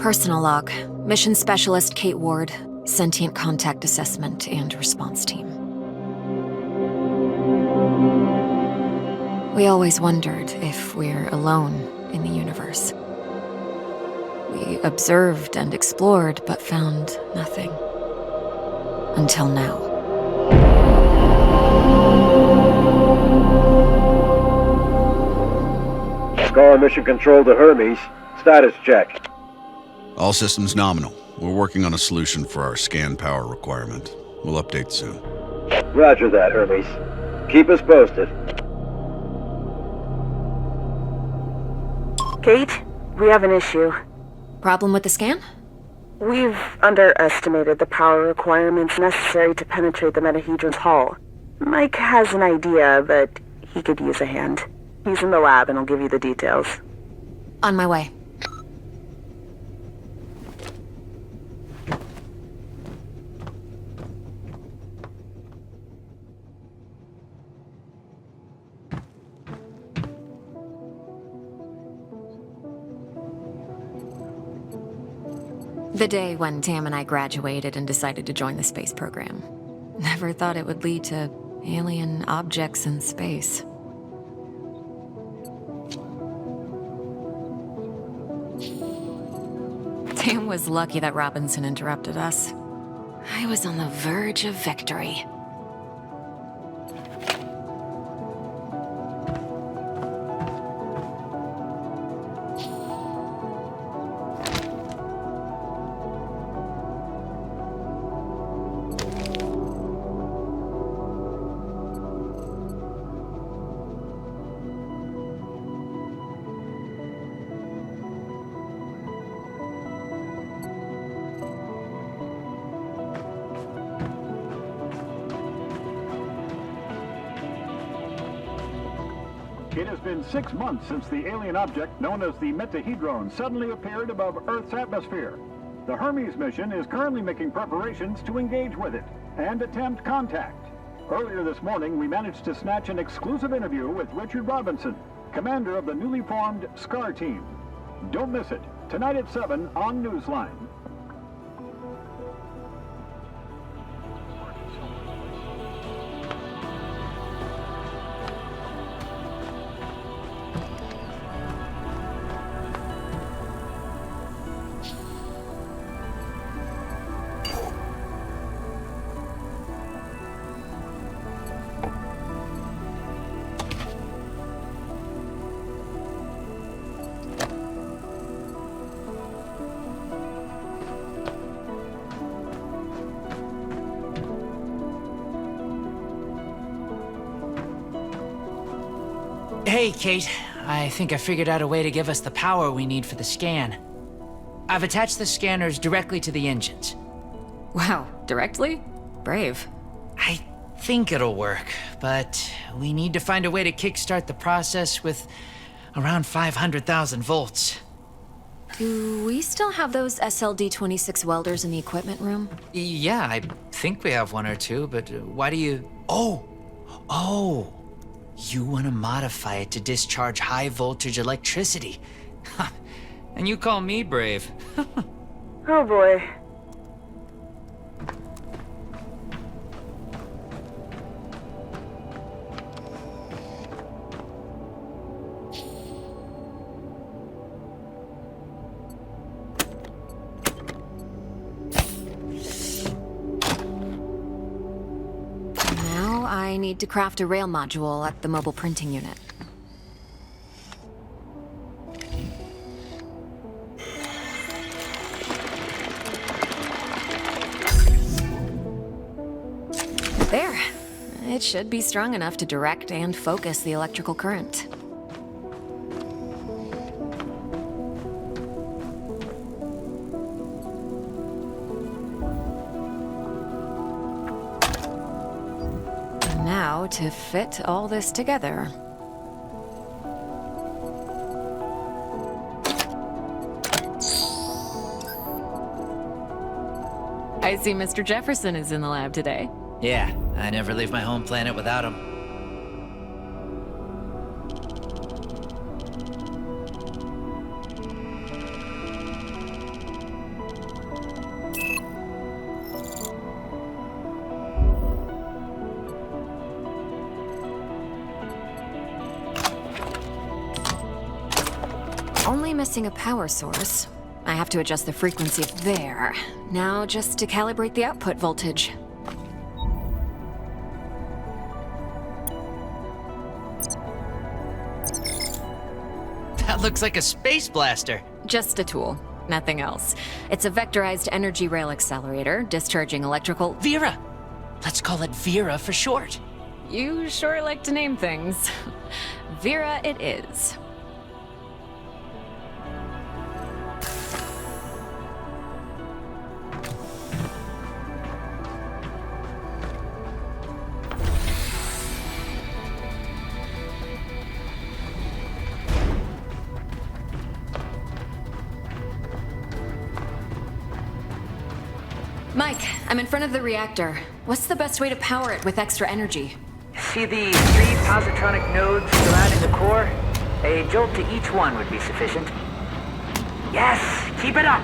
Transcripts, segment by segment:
Personal log. Mission Specialist Кейт Уорд. Sentient Contact Assessment and Response Team. We always wondered if we're alone in the universe. We observed and explored, but found nothing. Until now. Scar Mission Control to Hermes. Status check. All systems nominal. We're working on a solution for our scan power requirement. We'll update soon. Roger that, Hermes. Keep us posted. Kate, we have an issue. Problem with the scan? We've underestimated the power requirements necessary to penetrate the Metahedron's hull. Mike has an idea, but he could use a hand. He's in the lab and I'll give you the details. On my way. The day when Tam and I graduated and decided to join the space program. Never thought it would lead to alien objects in space. Tam was lucky that Robinson interrupted us. I was on the verge of victory. It has been 6 months since the alien object known as the Metahedron suddenly appeared above Earth's atmosphere. The Hermes mission is currently making preparations to engage with it and attempt contact. Earlier this morning, we managed to snatch an exclusive interview with Richard Robinson, commander of the newly formed SCAR team. Don't miss it, tonight at 7 on Newsline. Hey, Kate. I think I figured out a way to give us the power we need for the scan. I've attached the scanners directly to the engines. Wow, directly? Brave. I think it'll work, but we need to find a way to kickstart the process with around 500,000 volts. Do we still have those SLD-26 welders in the equipment room? Yeah, I think we have one or two, but why do you... Oh! You want to modify it to discharge high-voltage electricity. And you call me brave. Oh boy. I need to craft a rail module at the mobile printing unit. There. It should be strong enough to direct and focus the electrical current. Now to fit all this together. I see Mr. Jefferson is in the lab today. Yeah, I never leave my home planet without him. Only missing a power source. I have to adjust the frequency there. Now just to calibrate the output voltage. That looks like a space blaster. Just a tool, nothing else. It's a vectorized energy rail accelerator, discharging electrical... Vera! Let's call it Vera for short. You sure like to name things. Vera it is. Mike, I'm in front of the reactor. What's the best way to power it with extra energy? See the 3 positronic nodes surrounding the core? A jolt to each one would be sufficient. Yes! Keep it up!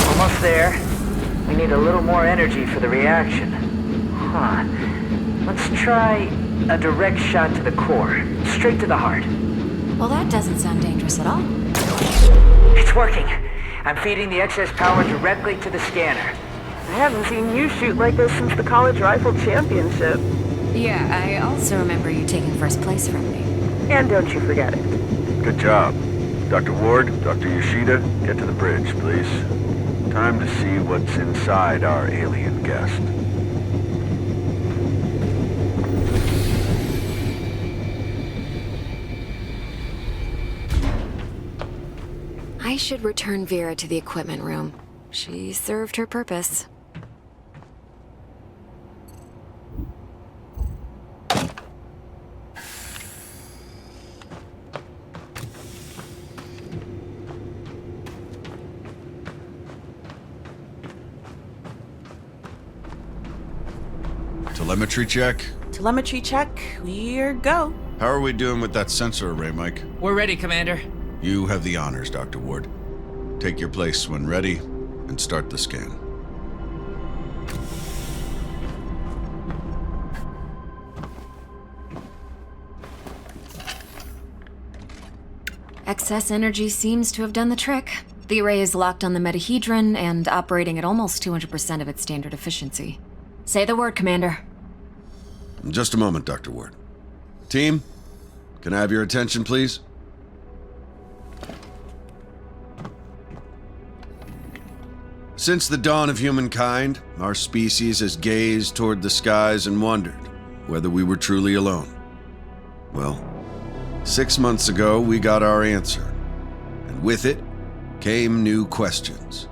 Almost there. We need a little more energy for the reaction. Huh. Let's try a direct shot to the core. Straight to the heart. Well, that doesn't sound dangerous at all. It's working. I'm feeding the excess power directly to the scanner. I haven't seen you shoot like this since the college rifle championship. Yeah, I also remember you taking first place from me. And don't you forget it. Good job. Dr. Ward, Dr. Yoshida, get to the bridge, please. Time to see what's inside our alien guest. I should return Vera to the equipment room. She served her purpose. Telemetry check? Telemetry check. We're go. How are we doing with that sensor array, Mike? We're ready, Commander. You have the honors, Dr. Ward. Take your place when ready, and start the scan. Excess energy seems to have done the trick. The array is locked on the metahedron and operating at almost 200% of its standard efficiency. Say the word, Commander. In just a moment, Dr. Ward. Team, can I have your attention, please? Since the dawn of humankind, our species has gazed toward the skies and wondered whether we were truly alone. Well, 6 months ago, we got our answer, and with it came new questions.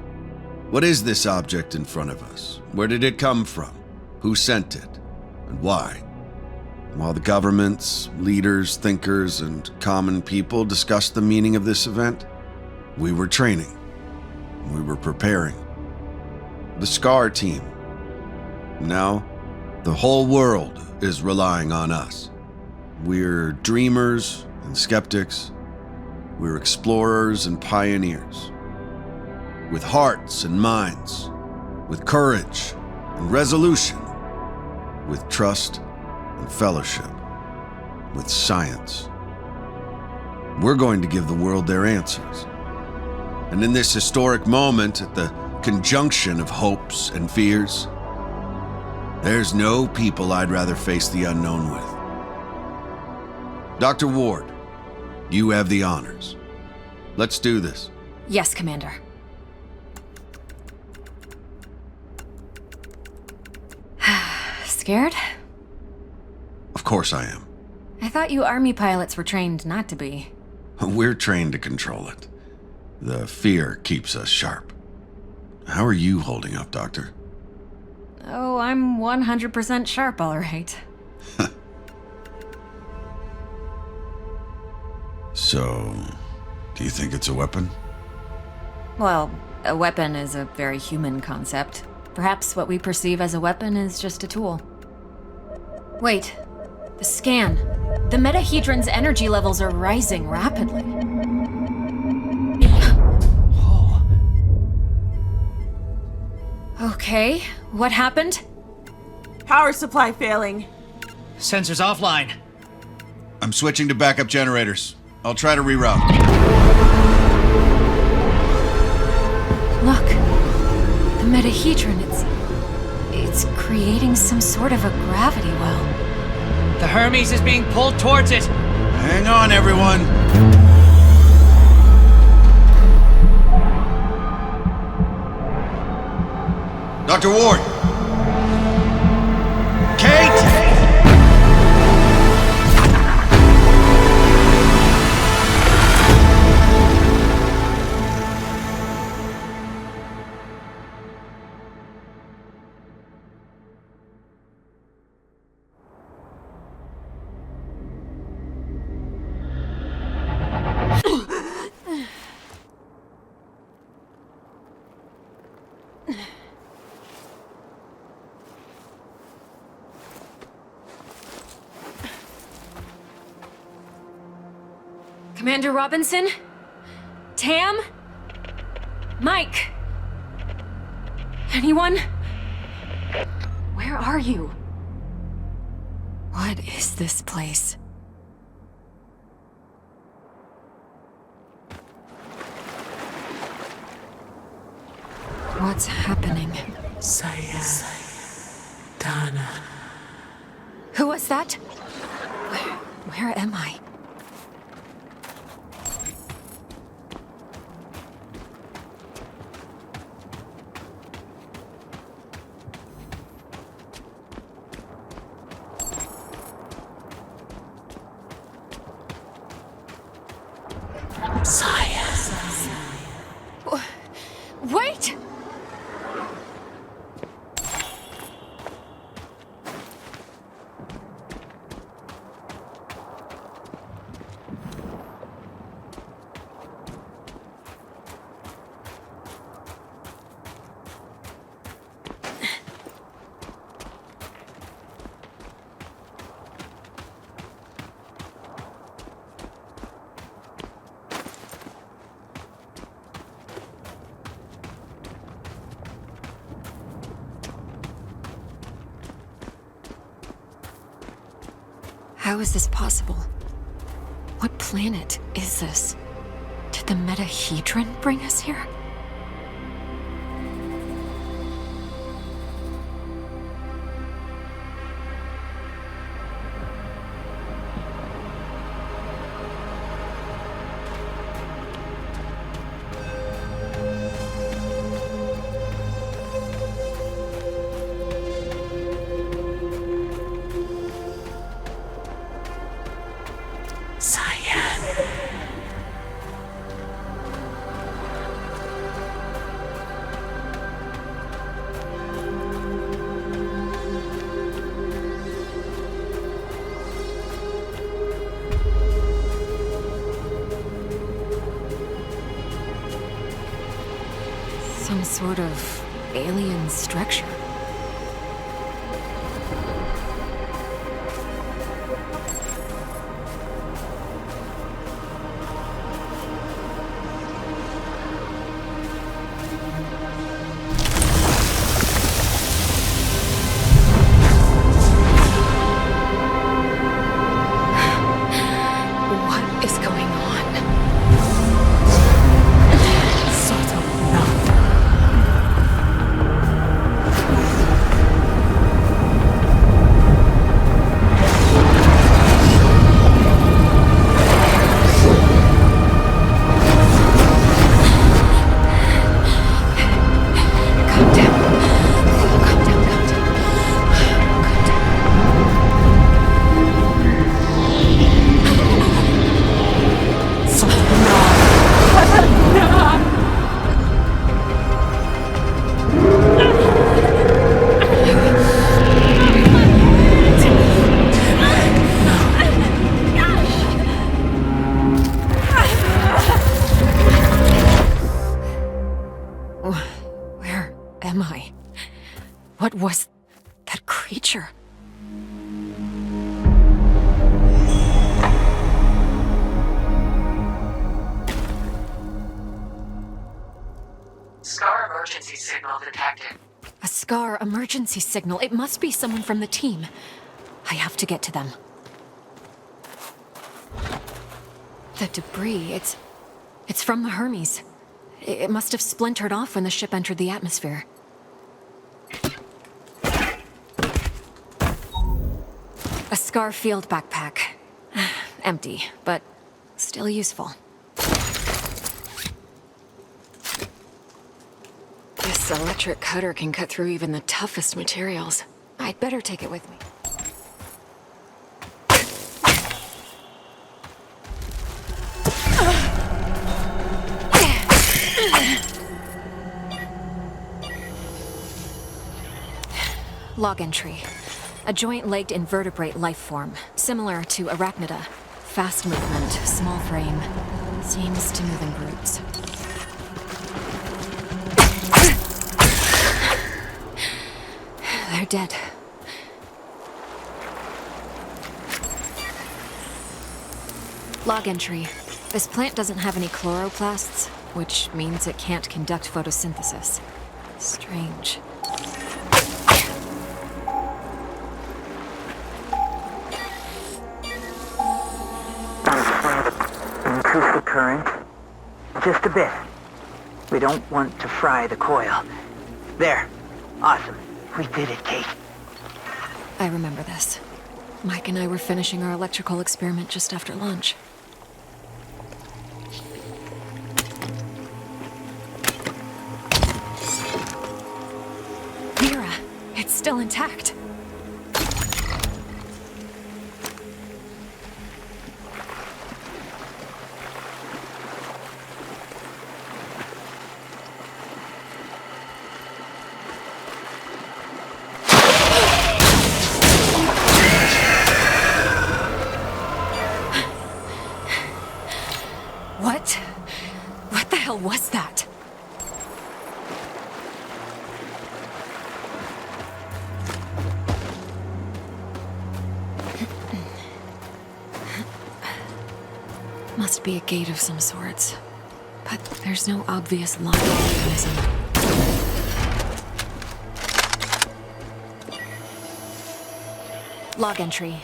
What is this object in front of us? Where did it come from? Who sent it? And why? While the governments, leaders, thinkers, and common people discussed the meaning of this event, we were training. We were preparing. The SCAR team. Now, the whole world is relying on us. We're dreamers and skeptics. We're explorers and pioneers. With hearts and minds, with courage and resolution, with trust and fellowship, with science. We're going to give the world their answers. And in this historic moment, at the conjunction of hopes and fears, there's no people I'd rather face the unknown with. Dr. Ward, you have the honors. Let's do this. Yes, Commander. Scared? Of course I am. I thought you Army pilots were trained not to be. We're trained to control it. The fear keeps us sharp. How are you holding up, Doctor? Oh, I'm 100% sharp, all right. So, do you think it's a weapon? Well, a weapon is a very human concept. Perhaps what we perceive as a weapon is just a tool. Wait, the scan. The metahedron's energy levels are rising rapidly. Okay, what happened? Power supply failing. Sensors offline. I'm switching to backup generators. I'll try to reroute. Look. The metahedron, it's creating some sort of a gravity well. The Hermes is being pulled towards it. Hang on, everyone. Dr. Ward! Kate! Commander Robinson? Tam? Mike? Anyone? Where are you? What is this place? What's happening? Dana. Who was that? Where am I? Wait! How is this possible? What planet is this? Did the metahedron bring us here? Some sort of alien structure. What is going on? Where am I? What was that creature? Scar emergency signal detected. A Scar emergency signal. It must be someone from the team. I have to get to them. The debris, it's from the Hermes. It must have splintered off when the ship entered the atmosphere. A Scar field backpack. Empty, but still useful. This electric cutter can cut through even the toughest materials. I'd better take it with me. Log entry. A joint-legged invertebrate life form, similar to arachnida. Fast movement, small frame. Seems to move in groups. They're dead. Log entry. This plant doesn't have any chloroplasts, which means it can't conduct photosynthesis. Strange. Increase the current. Just a bit. We don't want to fry the coil. There. Awesome. We did it, Kate. I remember this. Mike and I were finishing our electrical experiment just after lunch. Mira, it's still intact. What the hell was that? Must be a gate of some sorts. But there's no obvious lock mechanism. Log entry.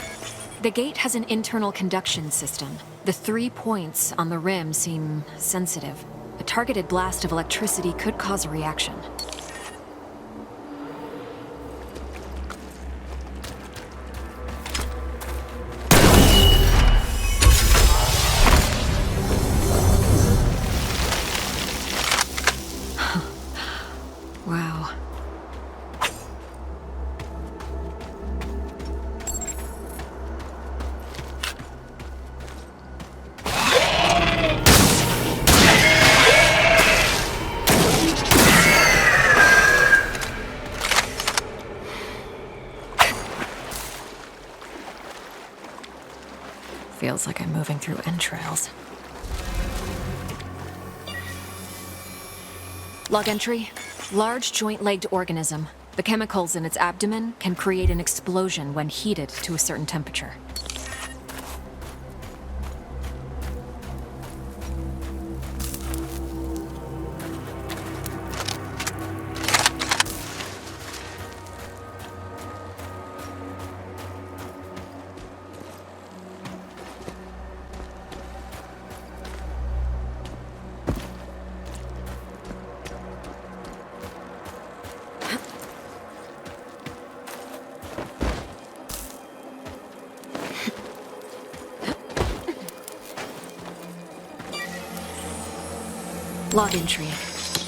The gate has an internal conduction system. The 3 points on the rim seem sensitive. A targeted blast of electricity could cause a reaction. Wow. Feels like I'm moving through entrails. Log entry. Large joint-legged organism. The chemicals in its abdomen can create an explosion when heated to a certain temperature. Log entry.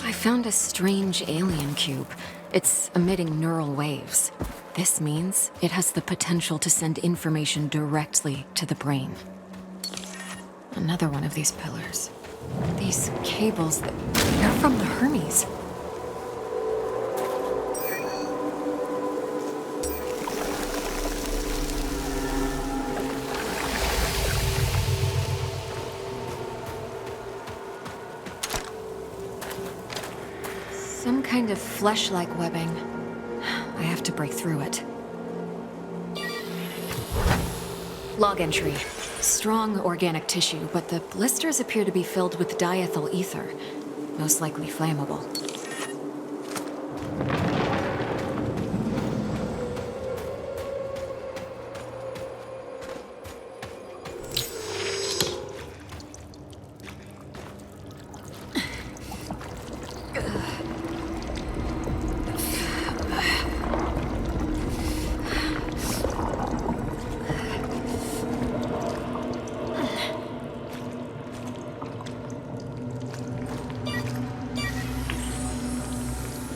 I found a strange alien cube. It's emitting neural waves. This means it has the potential to send information directly to the brain. Another one of these pillars. These cables, they're from the Hermes. Some kind of flesh-like webbing. I have to break through it. Log entry. Strong organic tissue, but the blisters appear to be filled with diethyl ether. Most likely flammable.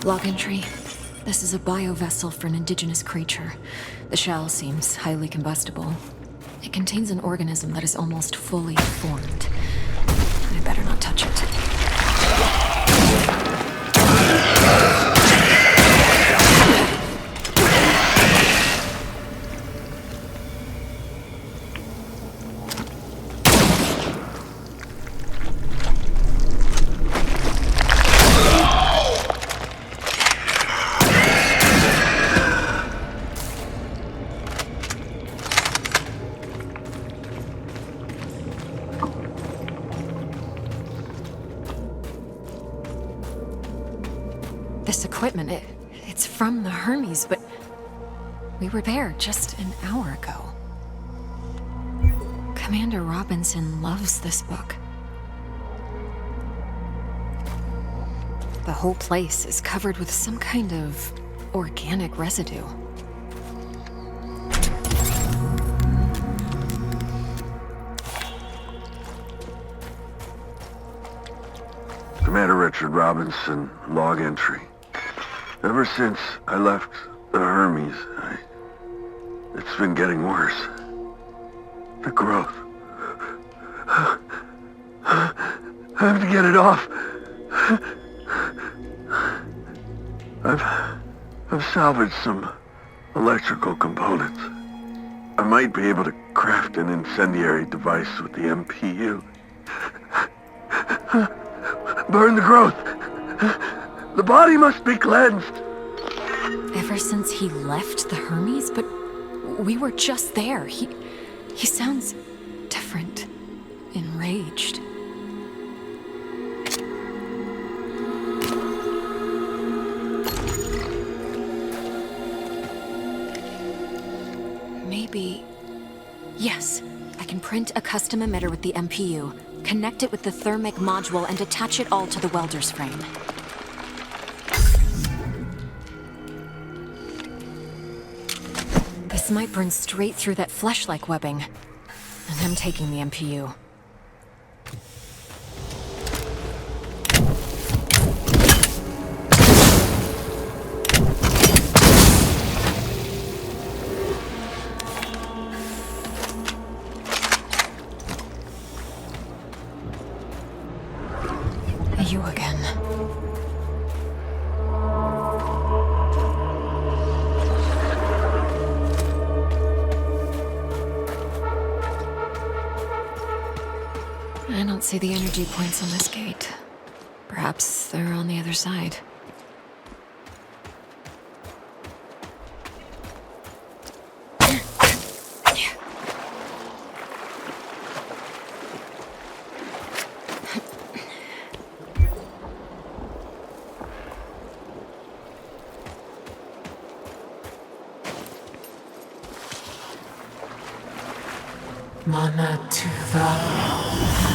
Log entry. This is a biovessel for an indigenous creature. The shell seems highly combustible. It contains an organism that is almost fully formed. I better not touch it. This equipment, it's from the Hermes, but we were there just an hour ago. Commander Robinson loves this book. The whole place is covered with some kind of organic residue. Commander Richard Robinson, log entry. Ever since I left the Hermes, it's been getting worse. The growth. I have to get it off. I've salvaged some electrical components. I might be able to craft an incendiary device with the MPU. Burn the growth. The body must be cleansed. Ever since he left the Hermes, but we were just there. He sounds different, enraged. Maybe... Yes, I can print a custom emitter with the MPU, connect it with the thermic module, and attach it all to the welder's frame. This might burn straight through that flesh-like webbing. And I'm taking the MPU. You again. I don't see the energy points on this gate. Perhaps they're on the other side.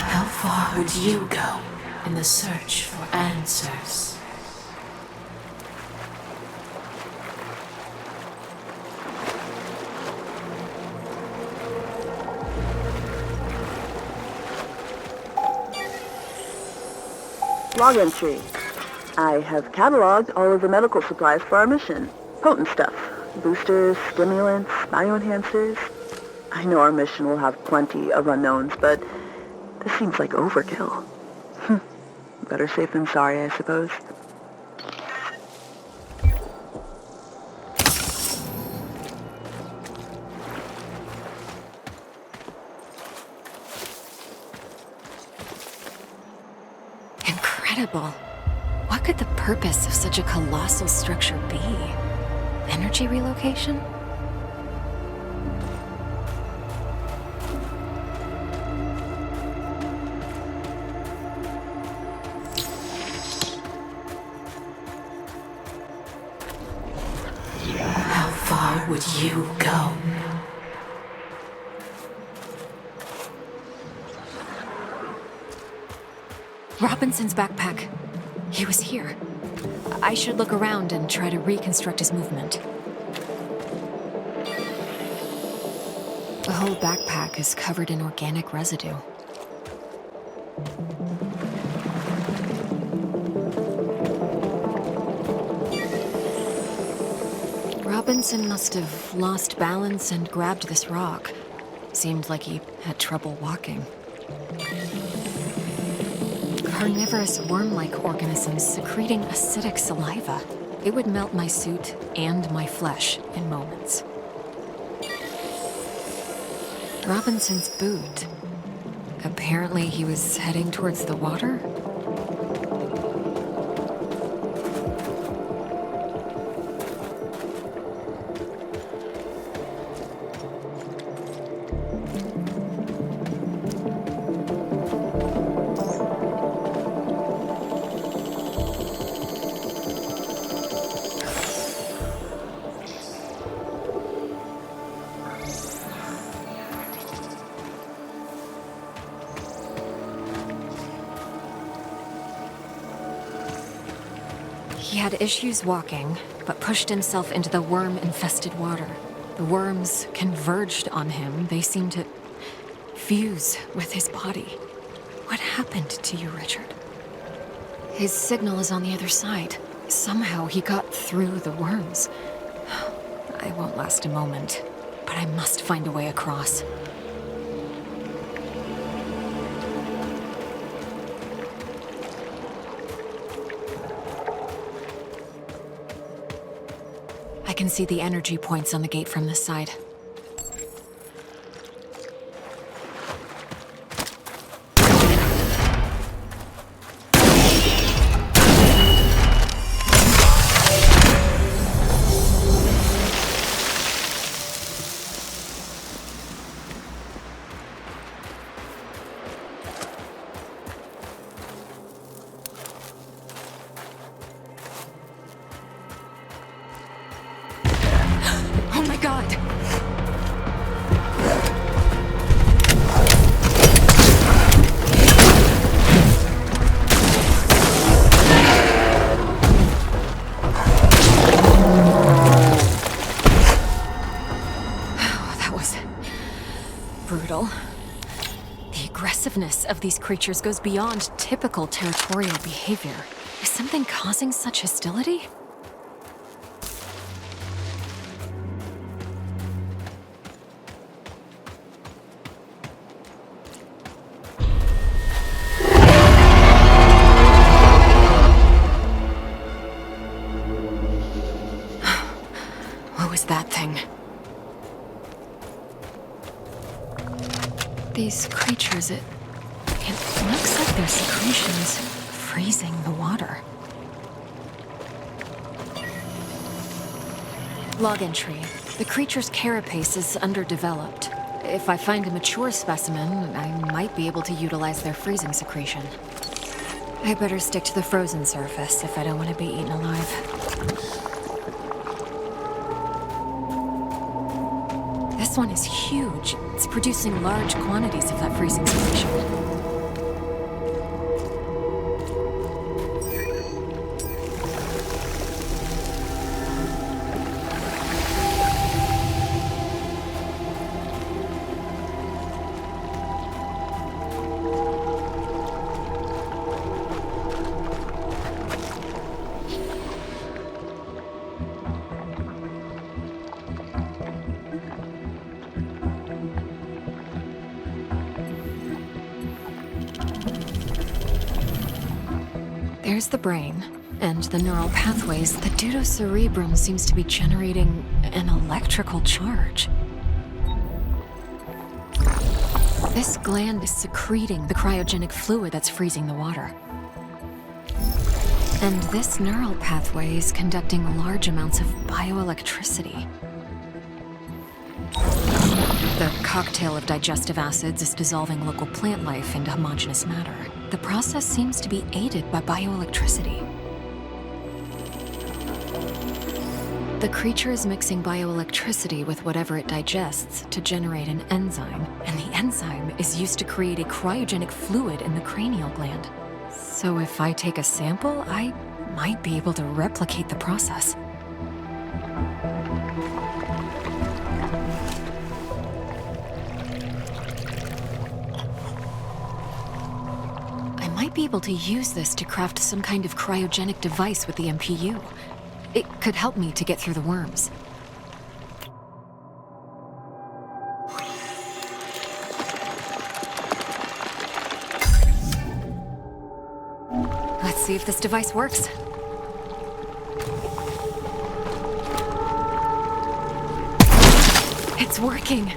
How far would you go in the search for answers? Log entry. I have cataloged all of the medical supplies for our mission. Potent stuff. Boosters, stimulants, bioenhancers. I know our mission will have plenty of unknowns, but this seems like overkill. Better safe than sorry, I suppose. Incredible. What could the purpose of such a colossal structure be? Energy relocation? How far would you go? Robinson's backpack. He was here. I should look around and try to reconstruct his movement. The whole backpack is covered in organic residue. Robinson must have lost balance and grabbed this rock. Seemed like he had trouble walking. Carnivorous worm-like organisms secreting acidic saliva. It would melt my suit and my flesh in moments. Robinson's boot. Apparently he was heading towards the water? He had issues walking, but pushed himself into the worm-infested water. The worms converged on him. They seemed to fuse with his body. What happened to you, Richard? His signal is on the other side. Somehow he got through the worms. I won't last a moment, but I must find a way across. I can see the energy points on the gate from this side. Oh my God! Oh, that was brutal. The aggressiveness of these creatures goes beyond typical territorial behavior. Is something causing such hostility? What was that thing? These creatures, it looks like their secretions freezing the water. Log entry. The creature's carapace is underdeveloped. If I find a mature specimen, I might be able to utilize their freezing secretion. I better stick to the frozen surface if I don't want to be eaten alive. This one is huge. It's producing large quantities of that freezing solution. There's the brain, and the neural pathways. The deuterocerebrum seems to be generating an electrical charge. This gland is secreting the cryogenic fluid that's freezing the water. And this neural pathway is conducting large amounts of bioelectricity. The cocktail of digestive acids is dissolving local plant life into homogeneous matter. The process seems to be aided by bioelectricity. The creature is mixing bioelectricity with whatever it digests to generate an enzyme, and the enzyme is used to create a cryogenic fluid in the cranial gland. So if I take a sample, I might be able to replicate the process. Might be able to use this to craft some kind of cryogenic device with the MPU. It could help me to get through the worms. see if this device works. It's working.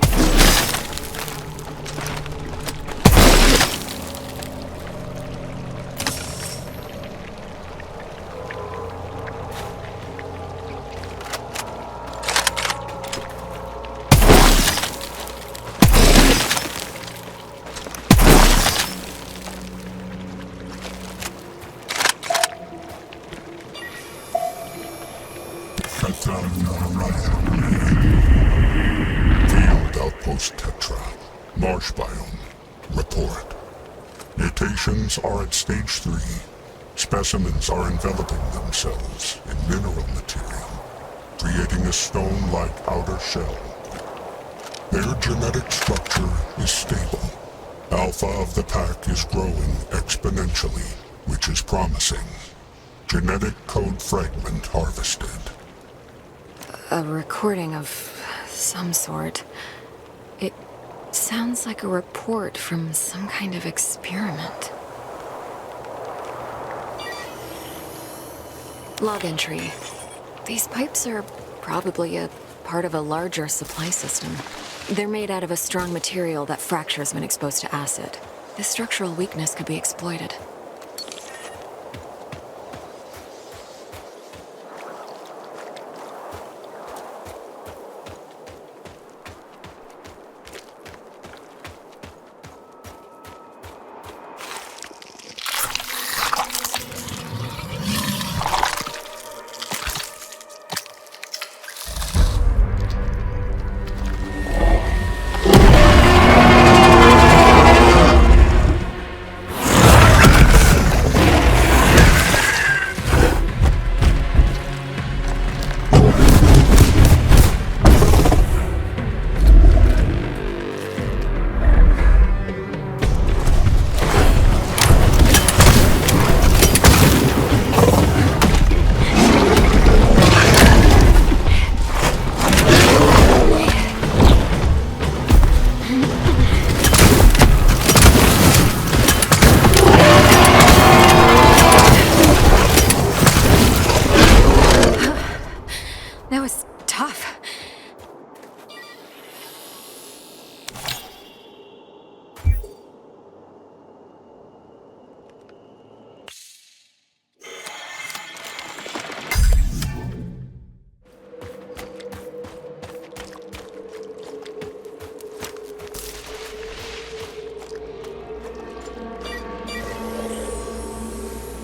Field outpost Tetra. Marsh biome. Report. Mutations are at stage 3. Specimens are enveloping themselves in mineral material, creating a stone-like outer shell. Their genetic structure is stable. Alpha of the pack is growing exponentially, which is promising. Genetic code fragment harvested. A recording of some sort. It sounds like a report from some kind of experiment. Log entry. These pipes are probably a part of a larger supply system. They're made out of a strong material that fractures when exposed to acid. This structural weakness could be exploited.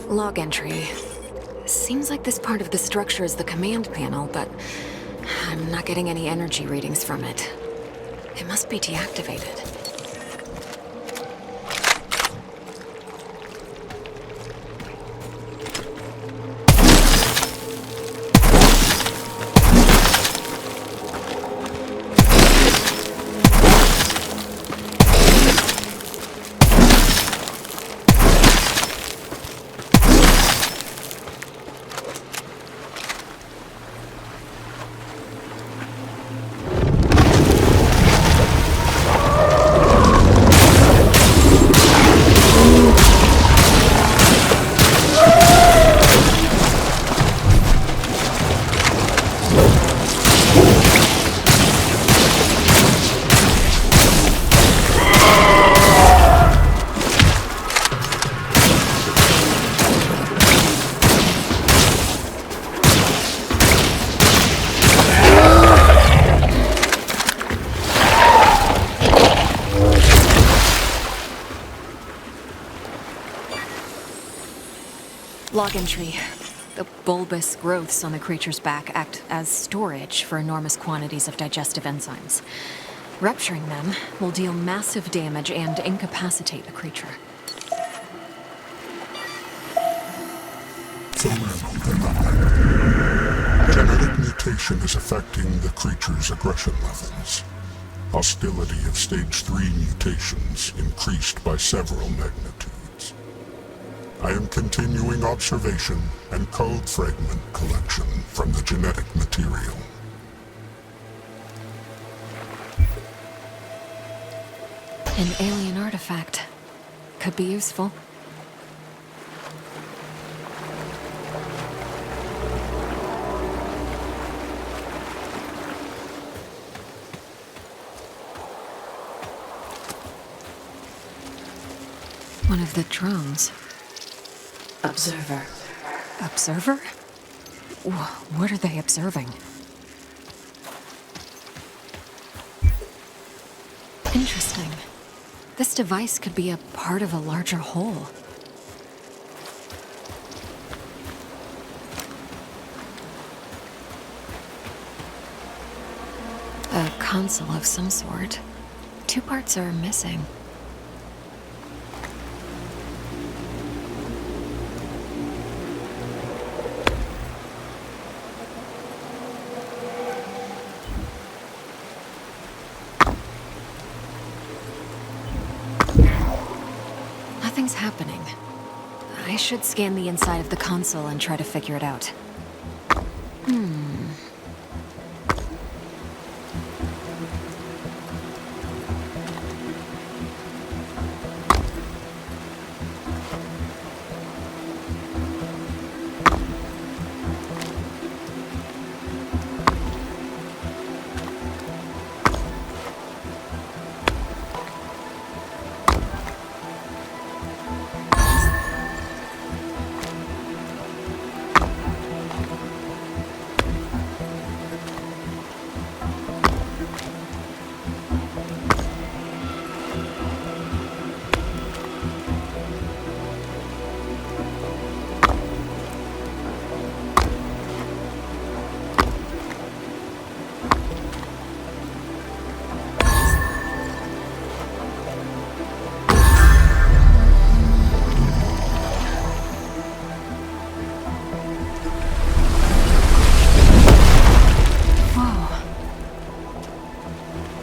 Log entry. Seems like this part of the structure is the command panel, but I'm not getting any energy readings from it. It must be deactivated. Log entry. The bulbous growths on the creature's back act as storage for enormous quantities of digestive enzymes. Rupturing them will deal massive damage and incapacitate the creature. Genetic mutation is affecting the creature's aggression levels. Hostility of stage 3 mutations increased by several magnitudes. I am continuing observation and code fragment collection from the genetic material. An alien artifact. Could be useful. One of the drones. Observer. Observer? What are they observing? Interesting. This device could be a part of a larger whole. A console of some sort. Two parts are missing. Nothing's happening. I should scan the inside of the console and try to figure it out.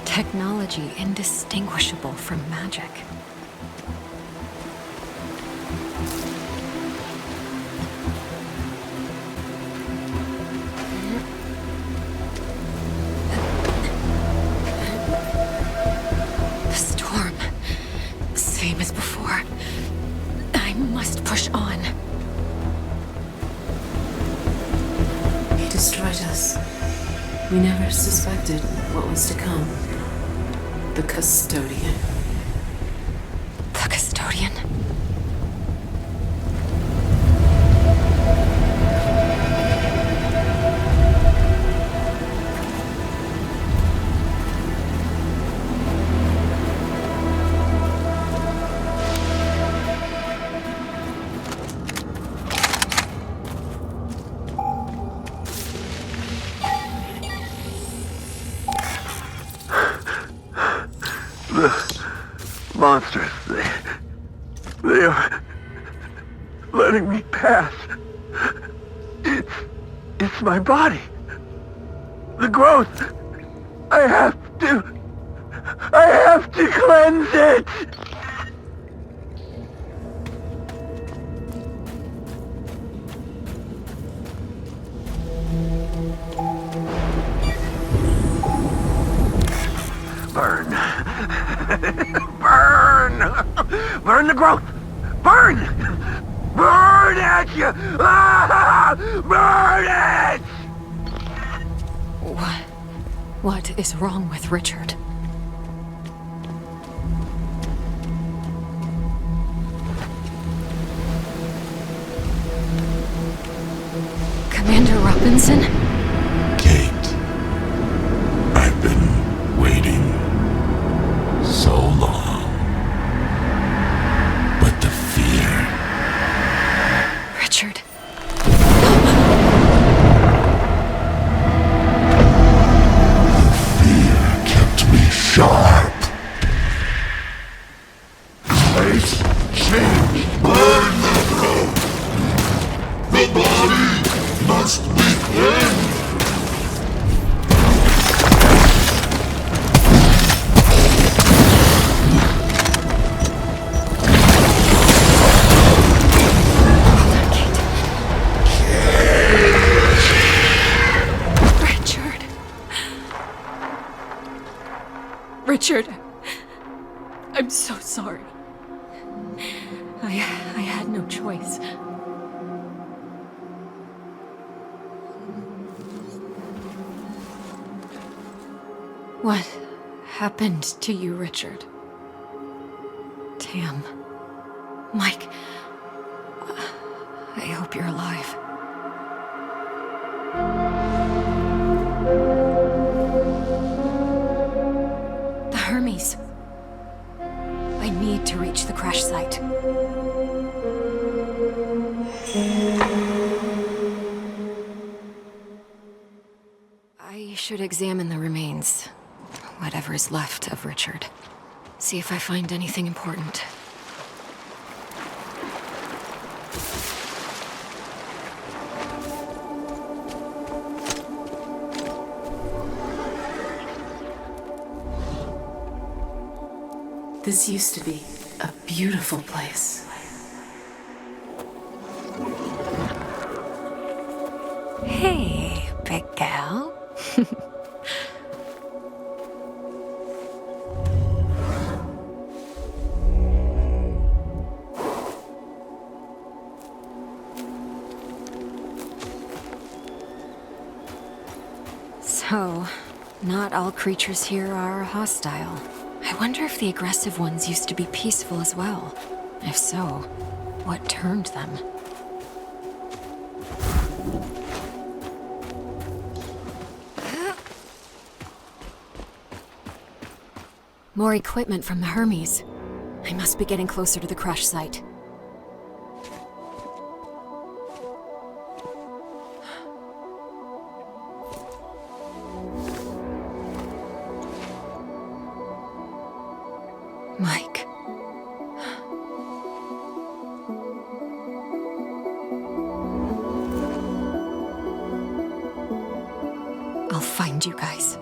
Technology indistinguishable from magic. The storm. Same as before. I must push on. He destroyed us. We never suspected what was to come. The custodian. The custodian? Monsters, they are letting me pass. It's my body. The growth. I have to cleanse it. Burn. Burn the growth! Burn! Burn at you! Ah! Burn it! What is wrong with Richard? Commander Robinson? Kate, I've been waiting so long. But the fear... Richard. Fear kept me sharp. Face change. Burn the growth. The body must be cleansed. Richard, I'm so sorry. I had no choice. What happened to you, Richard? Tam, Mike, I hope you're alive. The Hermes. I need to reach the crash site. I should examine the remains. Whatever is left of Richard. See if I find anything important. This used to be a beautiful place. Hey, big gal. So, not all creatures here are hostile. I wonder if the aggressive ones used to be peaceful as well. If so, what turned them? More equipment from the Hermes. I must be getting closer to the crash site. Mike. I'll find you guys.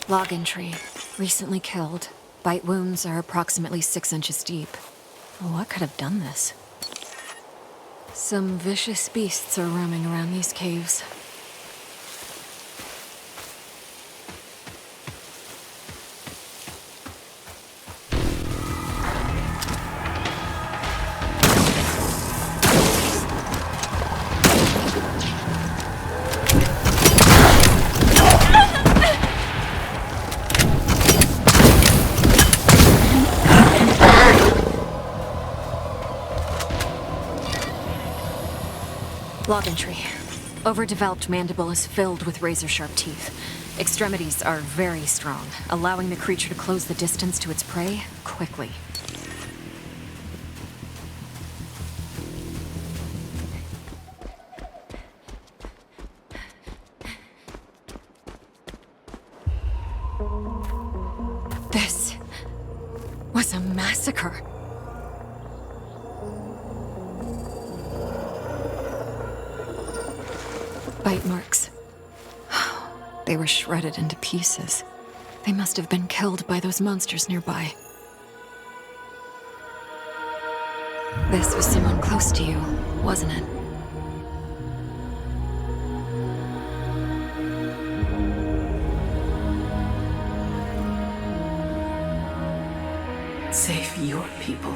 Log entry. Recently killed. Bite wounds are approximately 6 inches deep. What could have done this? Some vicious beasts are roaming around these caves. Log entry. Overdeveloped mandible is filled with razor-sharp teeth. Extremities are very strong, allowing the creature to close the distance to its prey quickly. This was a massacre. Bite marks. They were shredded into pieces. They must have been killed by those monsters nearby. This was someone close to you, wasn't it? Save your people.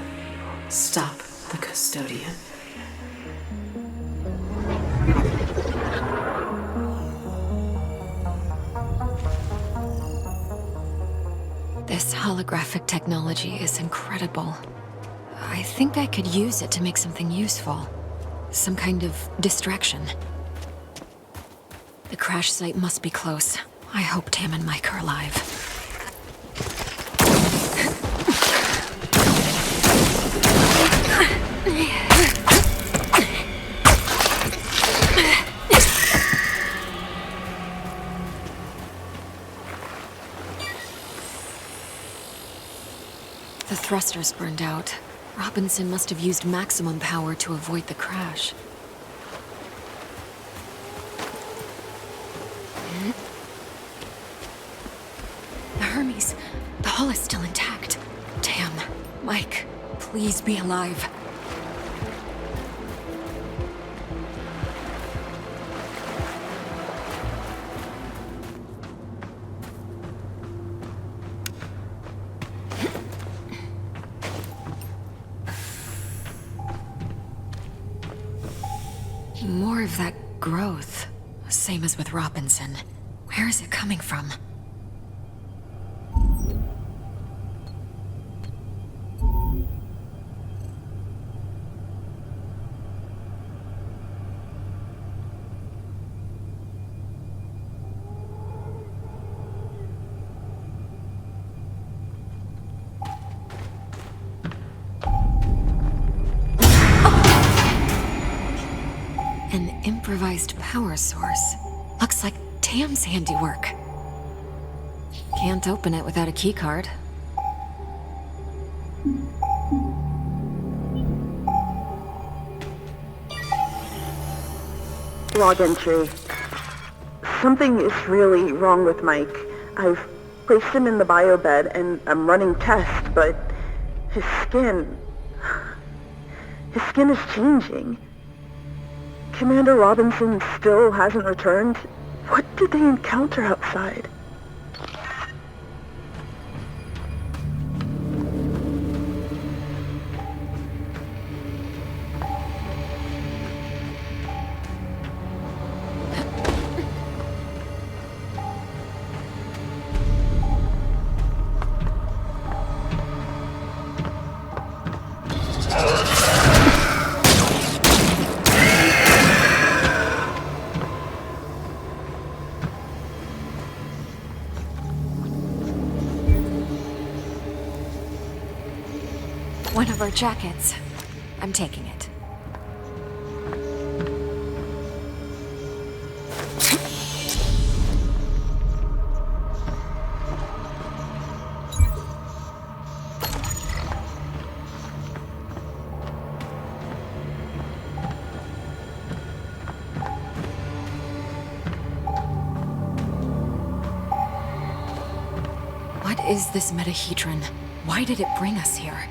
Stop the custodian. This holographic technology is incredible. I think I could use it to make something useful. Some kind of distraction. The crash site must be close. I hope Tam and Mike are alive. The thrusters burned out. Robinson must have used maximum power to avoid the crash. The Hermes. The hull is still intact. Damn. Mike, please be alive. More of that growth. Same as with Robinson. Where is it coming from? An improvised power source. Looks like Tam's handiwork. Can't open it without a keycard. Log entry. Something is really wrong with Mike. I've placed him in the biobed and I'm running tests, but his skin is changing. Commander Robinson still hasn't returned. What did they encounter outside? One of our jackets. I'm taking it. What is this metahedron? Why did it bring us here?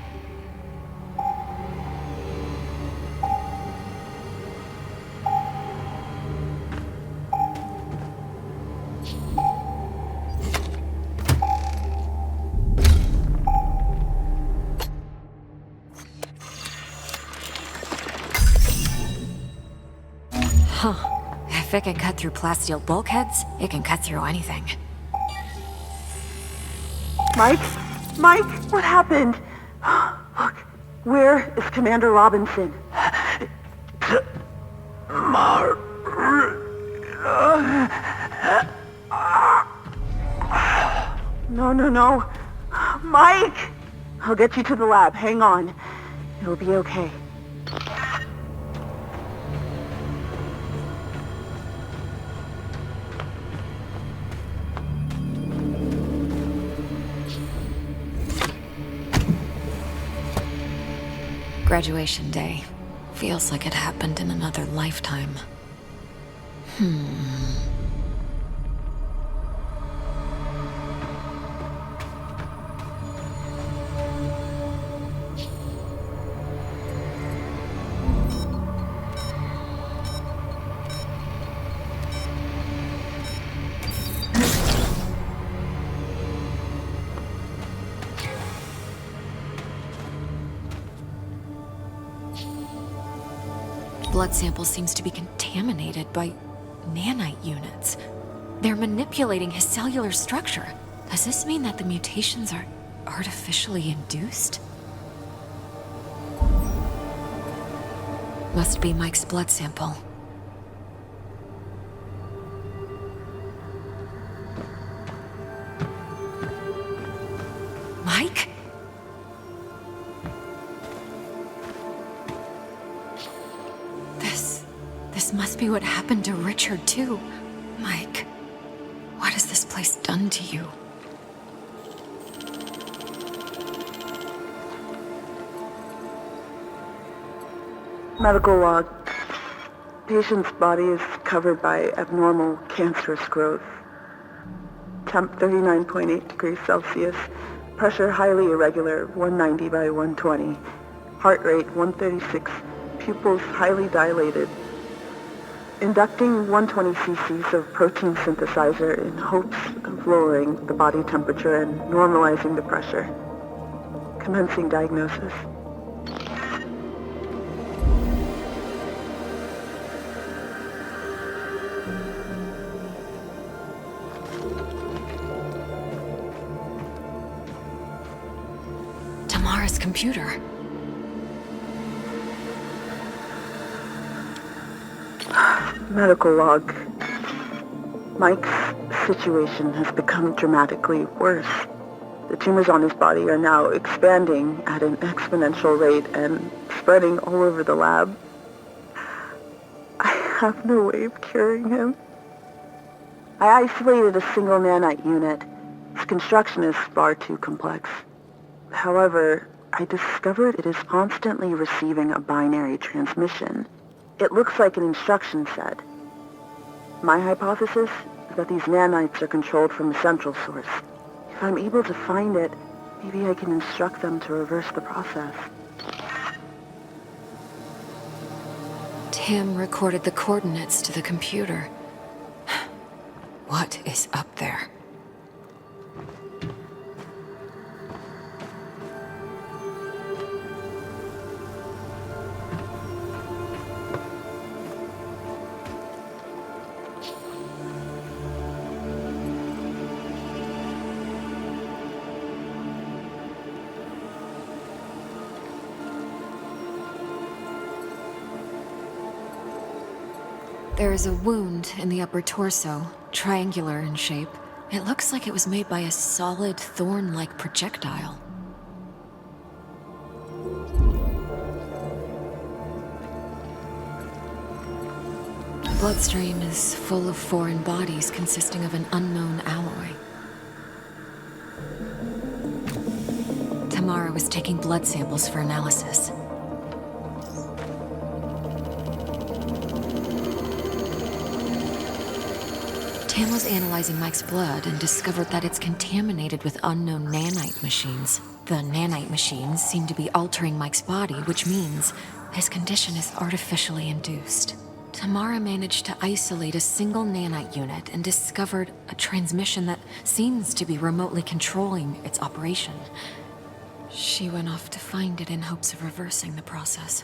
Huh. If it can cut through plasteel bulkheads, it can cut through anything. Mike? Mike, what happened? Look, where is Commander Robinson? No. Mike! I'll get you to the lab. Hang on. It'll be okay. Graduation day. Feels like it happened in another lifetime. Blood sample seems to be contaminated by nanite units. They're manipulating his cellular structure. Does this mean that the mutations are artificially induced? Must be Mike's blood sample. Mike? This must be what happened to Richard, too. Mike, what has this place done to you? Medical log. Patient's body is covered by abnormal cancerous growth. Temp 39.8 degrees Celsius. Pressure highly irregular, 190 by 120. Heart rate 136. Pupils highly dilated. Inducting 120 cc's of protein synthesizer in hopes of lowering the body temperature and normalizing the pressure. Commencing diagnosis. Tamara's computer. Medical log. Mike's situation has become dramatically worse. The tumors on his body are now expanding at an exponential rate and spreading all over the lab. I have no way of curing him. I isolated a single nanite unit. Its construction is far too complex. However, I discovered it is constantly receiving a binary transmission. It looks like an instruction set. My hypothesis is that these nanites are controlled from a central source. If I'm able to find it, maybe I can instruct them to reverse the process. Tim recorded the coordinates to the computer. What is up there? There is a wound in the upper torso, triangular in shape. It looks like it was made by a solid, thorn-like projectile. The bloodstream is full of foreign bodies consisting of an unknown alloy. Tamara was taking blood samples for analysis. Tam was analyzing Mike's blood and discovered that it's contaminated with unknown nanite machines. The nanite machines seem to be altering Mike's body, which means his condition is artificially induced. Tamara managed to isolate a single nanite unit and discovered a transmission that seems to be remotely controlling its operation. She went off to find it in hopes of reversing the process.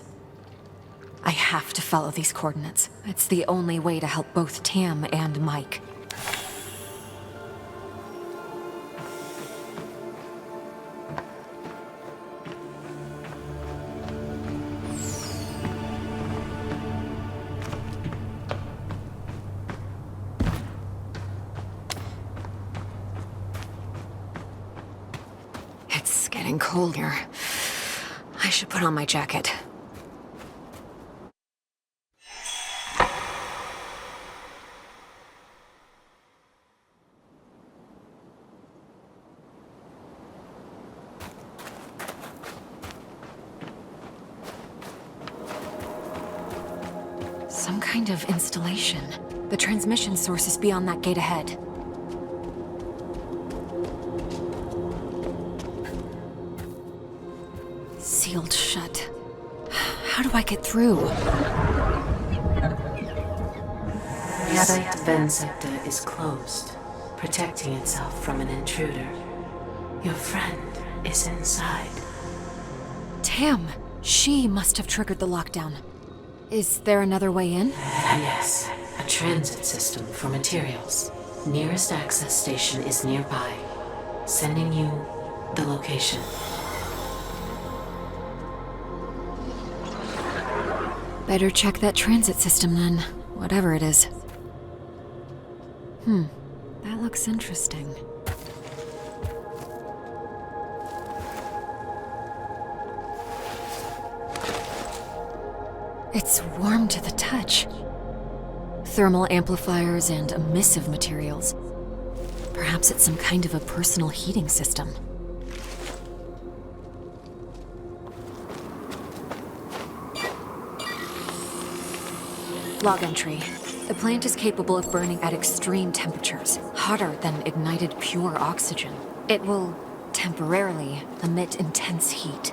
I have to follow these coordinates. It's the only way to help both Tam and Mike. It's getting colder. I should put on my jacket. Some kind of installation. The transmission source is beyond that gate ahead. Sealed shut. How do I get through? The site vent sector is closed, protecting itself from an intruder. Your friend is inside. Tam! She must have triggered the lockdown. Is there another way in? Yes, a transit system for materials. Nearest access station is nearby. Sending you the location. Better check that transit system then, whatever it is. That looks interesting. It's warm to the touch. Thermal amplifiers and emissive materials. Perhaps it's some kind of a personal heating system. Log entry. The plant is capable of burning at extreme temperatures, hotter than ignited pure oxygen. It will temporarily emit intense heat.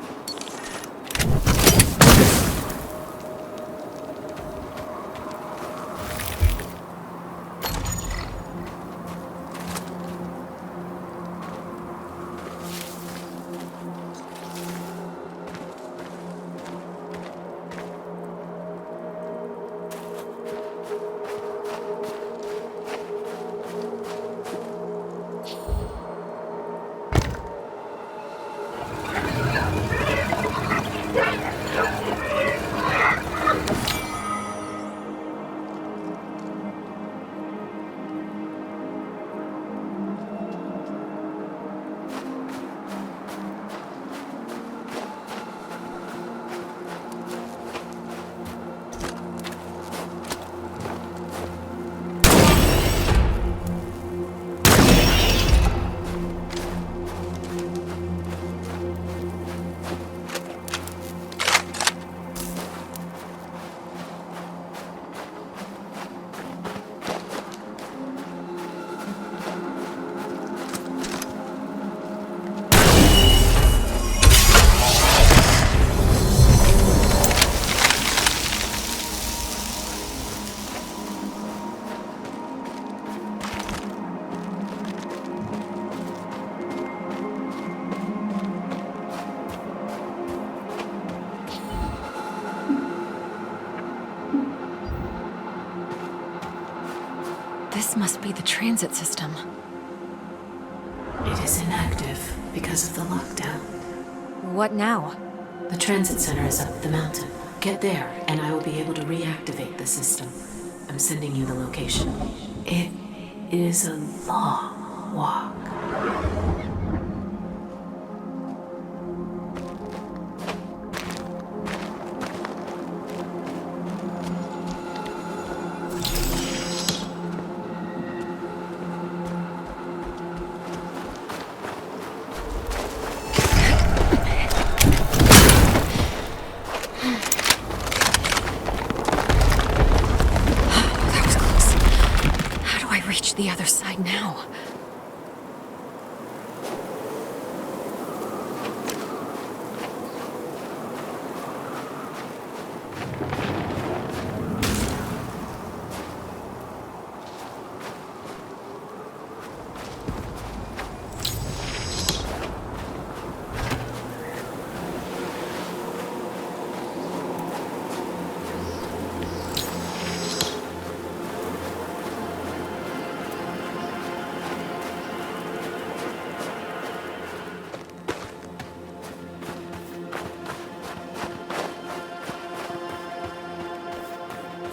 must be the transit system. It is inactive because of the lockdown. What now? The transit center is up the mountain. Get there, and I will be able to reactivate the system. I'm sending you the location. It is a long walk. The other side now.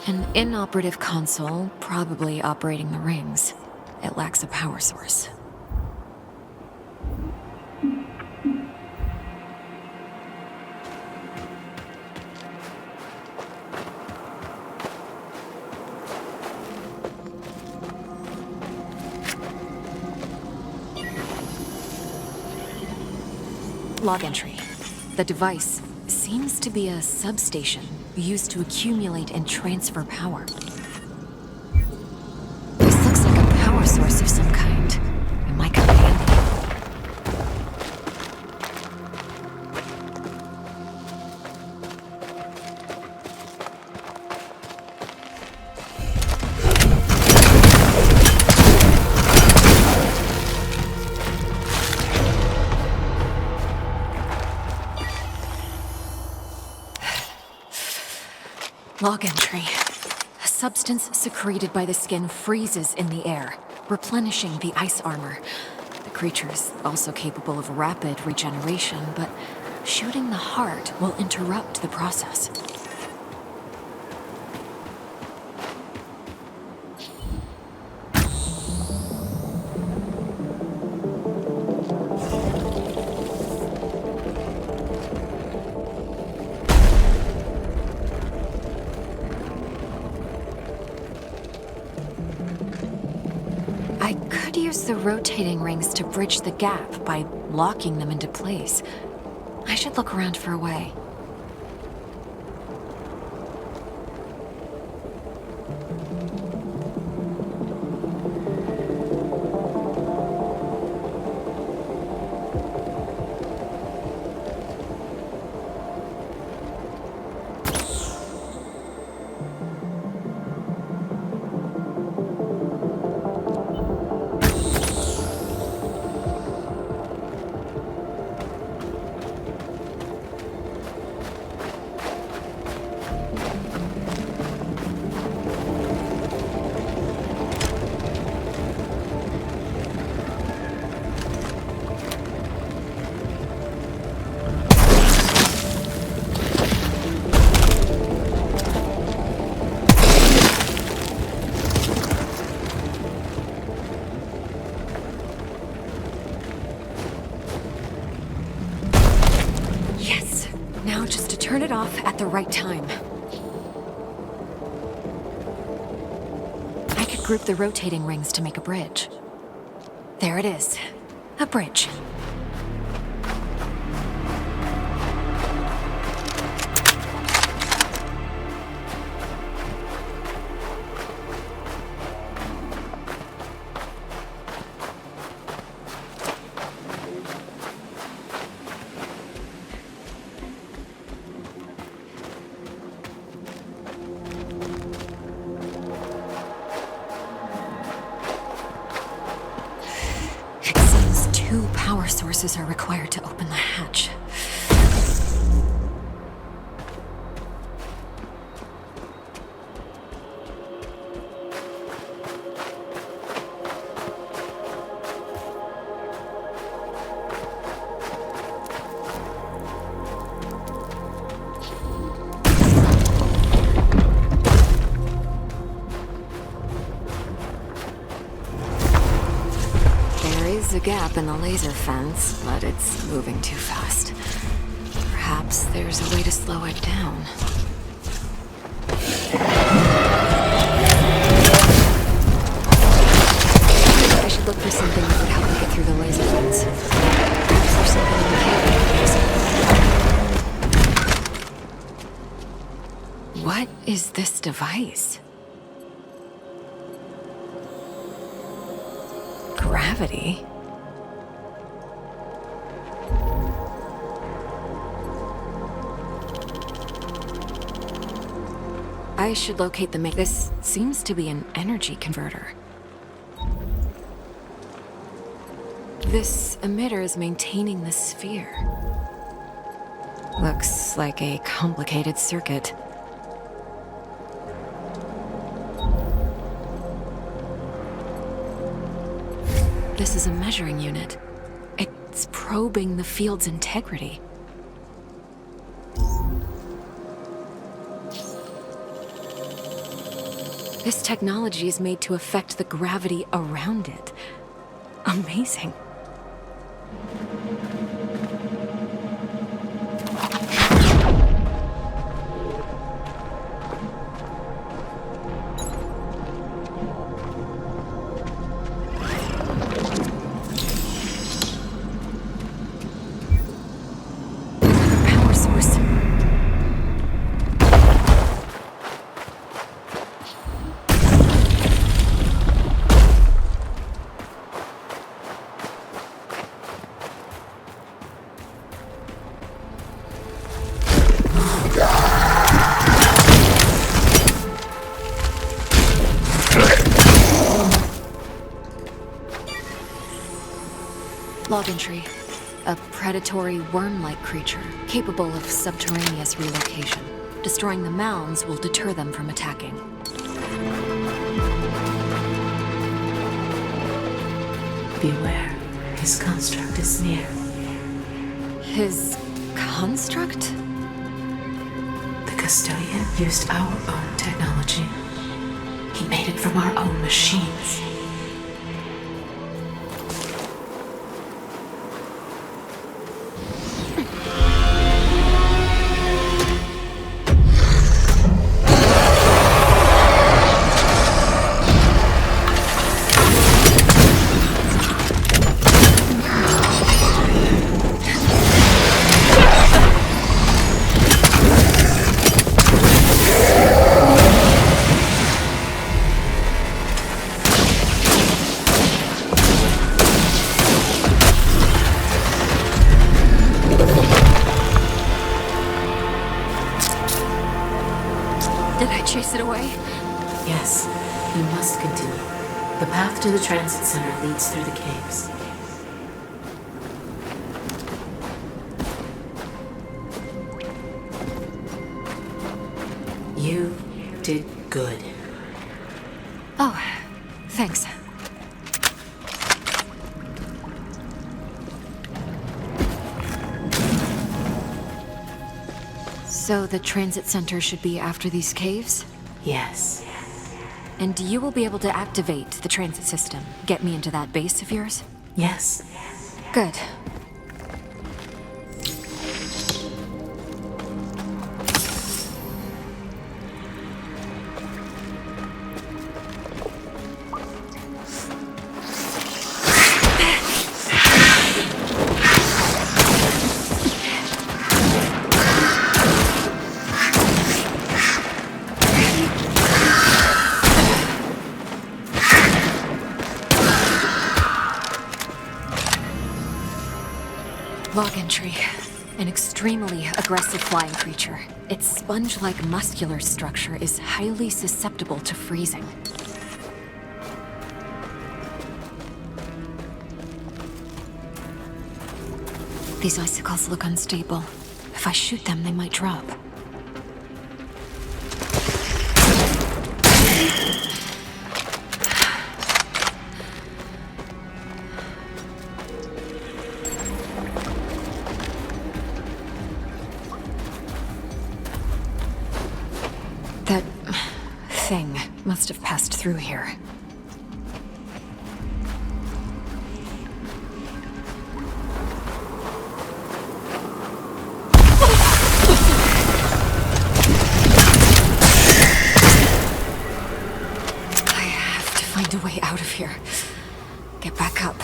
An inoperative console, probably operating the rings. It lacks a power source. Log entry. The device seems to be a substation used to accumulate and transfer power. This looks like a power source of some kind. It might come in handy. Log entry. A substance secreted by the skin freezes in the air, replenishing the ice armor. The creature is also capable of rapid regeneration, but shooting the heart will interrupt the process. The rotating rings to bridge the gap by locking them into place. I should look around for a way. Turn it off at the right time. I could group the rotating rings to make a bridge. There it is. A bridge. Power sources are required to open the hatch. open the laser fence, but it's moving too fast. Perhaps there's a way to slow it down. I should look for something that would help me get through the laser fence. Perhaps there's something in the cable. What is this device? Gravity? I should locate the This seems to be an energy converter. This emitter is maintaining the sphere. Looks like a complicated circuit. This is a measuring unit. It's probing the field's integrity. This technology is made to affect the gravity around it. Amazing. Power source. Log entry. A predatory worm-like creature capable of subterraneous relocation. Destroying the mounds will deter them from attacking. Beware, his construct is near. His construct? The custodian used our own technology. He made it from our own machines. Did I chase it away? Yes, you must continue. The path to the transit center leads through the caves. You did good. Oh, thanks. So the transit center should be after these caves? Yes. And you will be able to activate the transit system, get me into that base of yours? Yes. Good. Log entry. An extremely aggressive flying creature. Its sponge-like muscular structure is highly susceptible to freezing. These icicles look unstable. If I shoot them, they might drop. That thing must have passed through here. a way out of here. Get back up.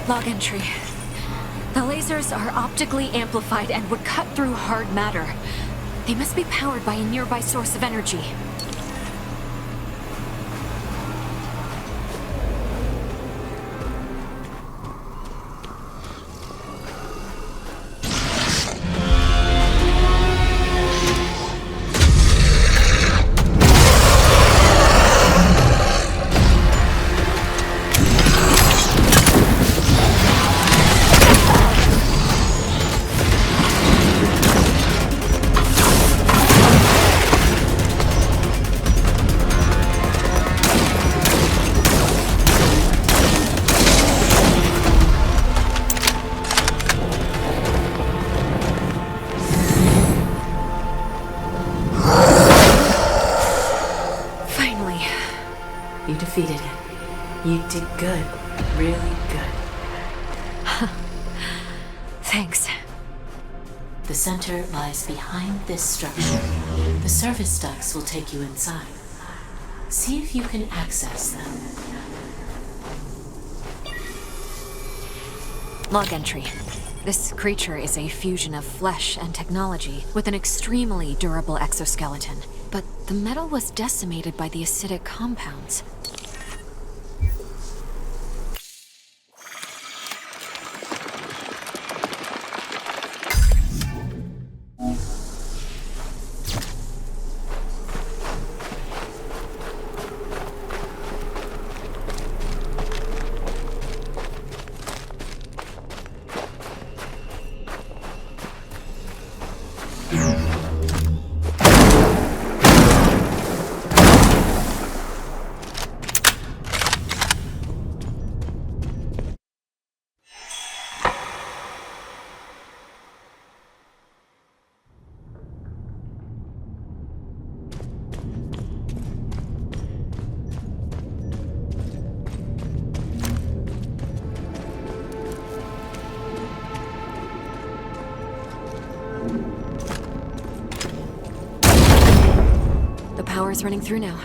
Log entry. The lasers are optically amplified and would cut through hard matter. They must be powered by a nearby source of energy. You defeated it. You did good. Really good. Thanks. The center lies behind this structure. The service ducts will take you inside. See if you can access them. Log entry. This creature is a fusion of flesh and technology with an extremely durable exoskeleton. But the metal was decimated by the acidic compounds. The power's running through now.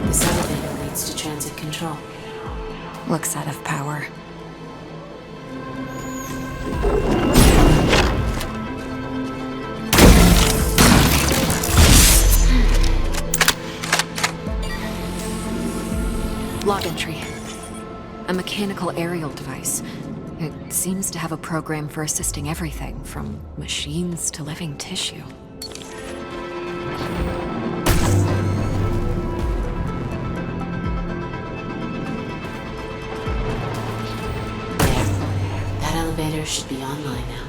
This elevator leads to transit control. Looks out of power. Log entry. A mechanical aerial device. It seems to have a program for assisting everything, from machines to living tissue. That elevator should be online now.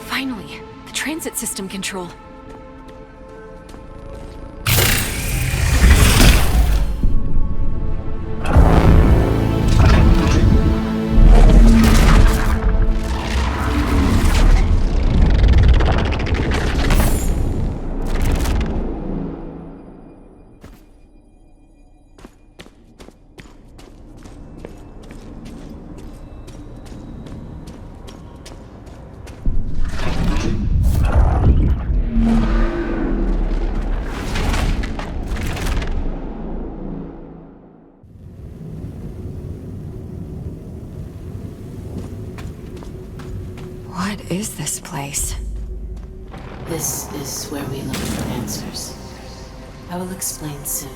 Finally, the transit system control. What is this place? This is where we look for answers. I will explain soon.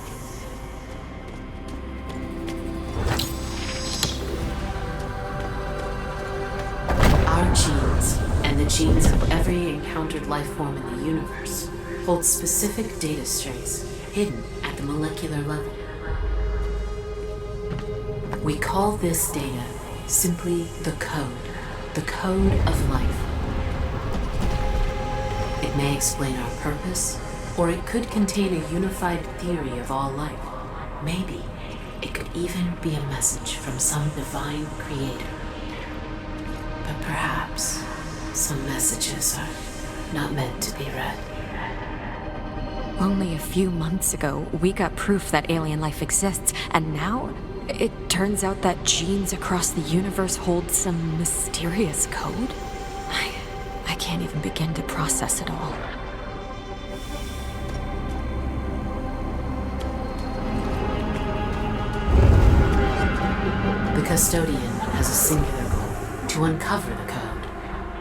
Our genes, and the genes of every encountered life form in the universe, hold specific data strings hidden at the molecular level. We call this data simply the code of life. It may explain our purpose, or it could contain a unified theory of all life. Maybe it could even be a message from some divine creator. But perhaps some messages are not meant to be read. Only a few months ago, we got proof that alien life exists, and now it turns out that genes across the universe hold some mysterious code? I can't even begin to process it all. The custodian has a singular goal: to uncover the code.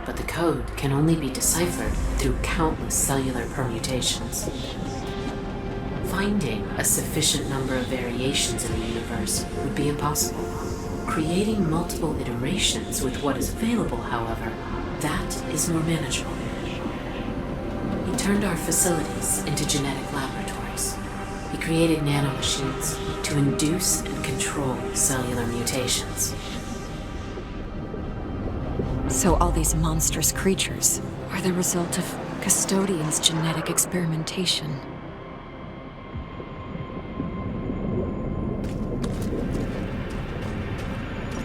But the code can only be deciphered through countless cellular permutations. Finding a sufficient number of variations in the universe would be impossible. Creating multiple iterations with what is available, however, that is more manageable. He turned our facilities into genetic laboratories. He created nanomachines to induce and control cellular mutations. So all these monstrous creatures are the result of Custodian's genetic experimentation.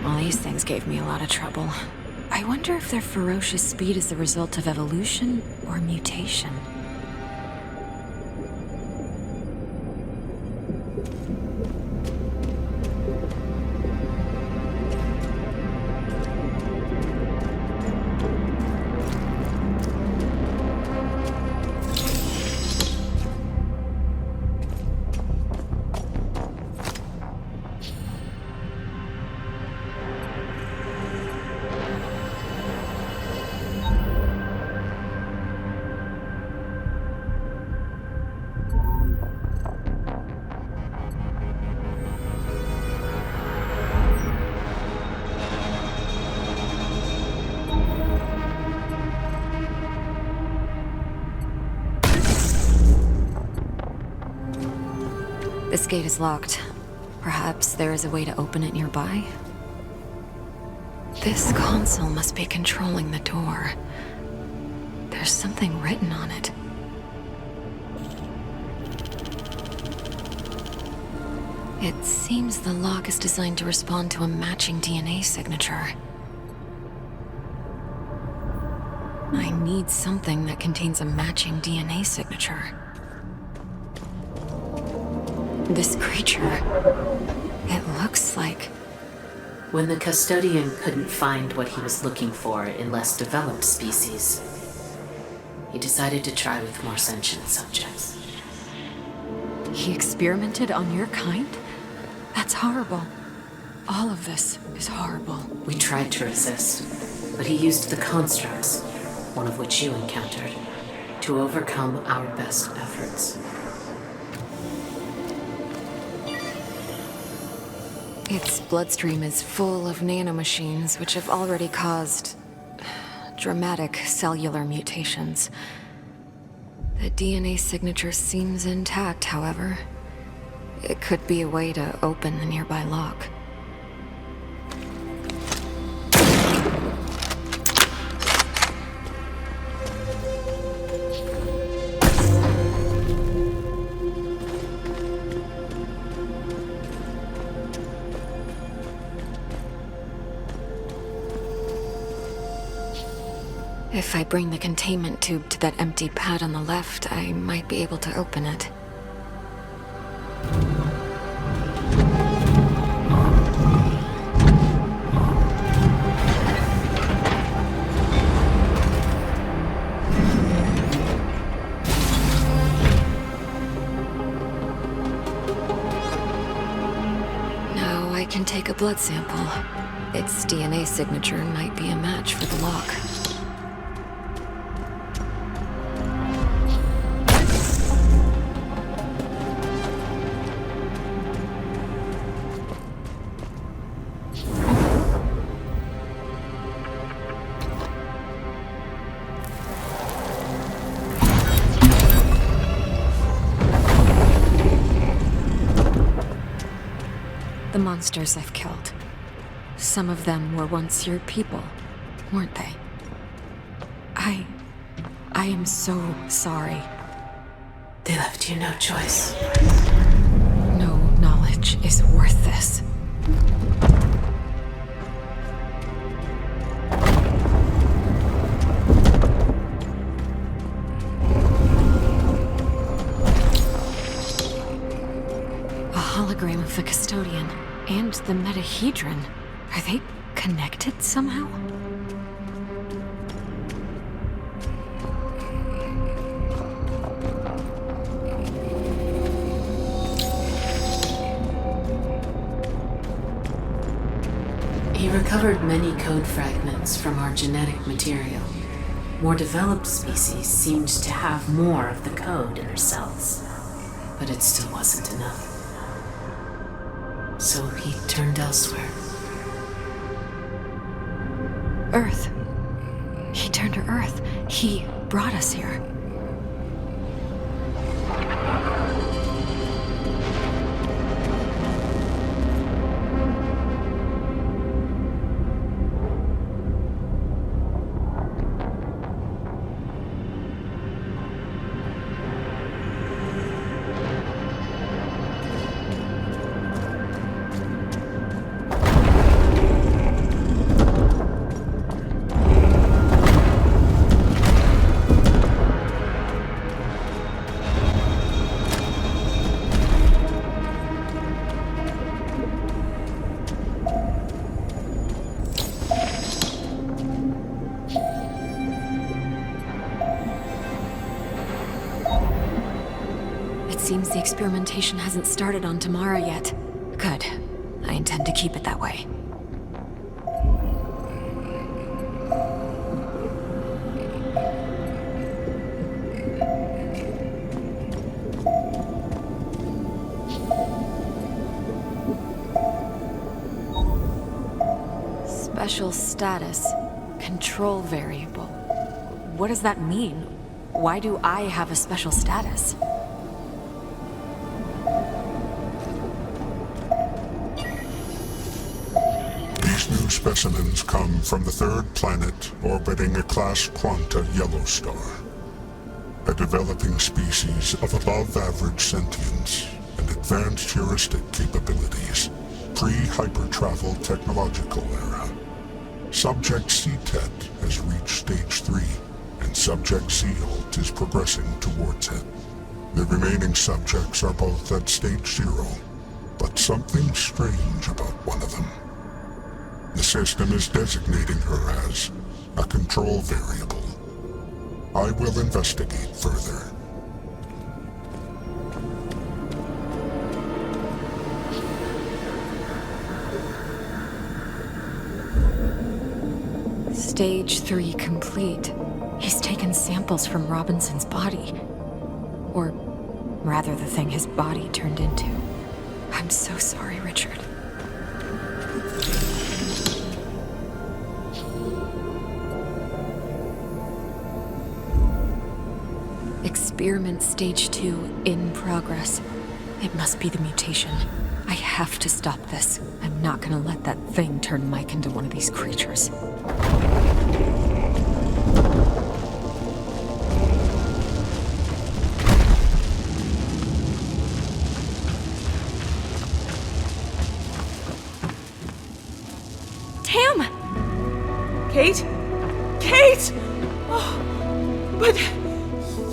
Well, these things gave me a lot of trouble. I wonder if their ferocious speed is the result of evolution or mutation. This gate is locked. Perhaps there is a way to open it nearby? This console must be controlling the door. There's something written on it. It seems the lock is designed to respond to a matching DNA signature. I need something that contains a matching DNA signature. This creature, it looks like... When the custodian couldn't find what he was looking for in less developed species, he decided to try with more sentient subjects. He experimented on your kind? That's horrible. All of this is horrible. We tried to resist, but he used the constructs, one of which you encountered, to overcome our best efforts. Its bloodstream is full of nanomachines, which have already caused dramatic cellular mutations. The DNA signature seems intact, however. It could be a way to open the nearby lock. If I bring the containment tube to that empty pad on the left, I might be able to open it. Now I can take a blood sample. Its DNA signature might be a match for the lock. monsters I've killed. Some of them were once your people, weren't they? I am so sorry. They left you no choice. No knowledge is worth this. A hologram of the custodian and the metahedron. Are they connected somehow? He recovered many code fragments from our genetic material. More developed species seemed to have more of the code in their cells, but it still wasn't enough. So he turned elsewhere. Earth. He turned to Earth. He brought us here. Seems the experimentation hasn't started on Tamara yet. Good. I intend to keep it that way. Special status. Control variable. What does that mean? Why do I have a special status? New specimens come from the third planet orbiting a class Quanta yellow star. A developing species of above-average sentience and advanced heuristic capabilities. Pre-hypertravel technological era. Subject C-Tet has reached stage 3, and Subject C-Alt is progressing towards it. The remaining subjects are both at stage 0, but something strange about one of them. The system is designating her as a control variable. I will investigate further. Stage 3 complete. He's taken samples from Robinson's body. Or rather, the thing his body turned into. I'm so sorry, Richard. Experiment stage 2 in progress. It must be the mutation. I have to stop this. I'm not gonna let that thing turn Mike into one of these creatures. Tam! Kate? Kate! Oh, but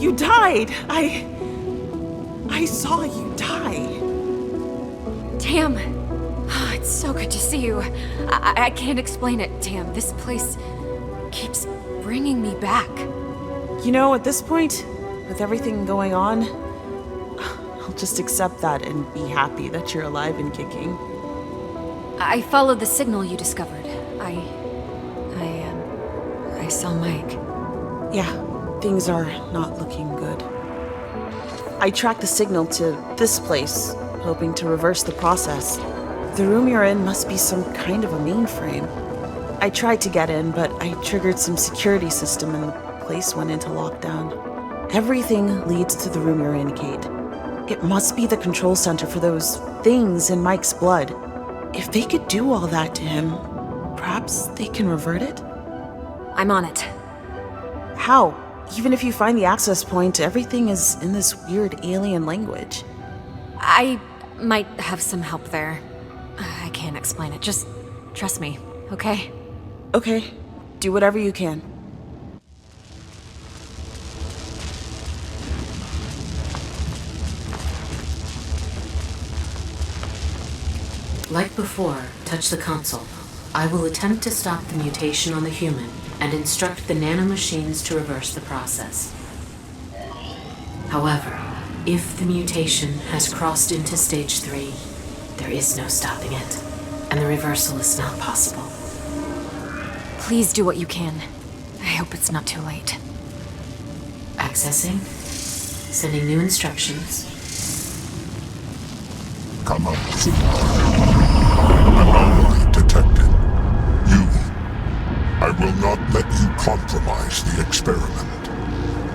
you died. I saw you die. Tam! Oh, it's so good to see you. I can't explain it, Tam. This place keeps bringing me back. You know, at this point, with everything going on, I'll just accept that and be happy that you're alive and kicking. I followed the signal you discovered. I saw Mike. Yeah, things are not looking good. I tracked the signal to this place, hoping to reverse the process. The room you're in must be some kind of a mainframe. I tried to get in, but I triggered some security system and the place went into lockdown. Everything leads to the room you're in, Kate. It must be the control center for those things in Mike's blood. If they could do all that to him, perhaps they can revert it? I'm on it. How? Even if you find the access point, everything is in this weird alien language. I might have some help there. I can't explain it. Just trust me, okay? Okay, do whatever you can. Like before, touch the console. I will attempt to stop the mutation on the human and instruct the nanomachines to reverse the process. However, if the mutation has crossed into stage 3, there is no stopping it, and the reversal is not possible. Please do what you can. I hope it's not too late. Accessing. Sending new instructions. Come up. Anomaly detected. You. I will not let you compromise the experiment.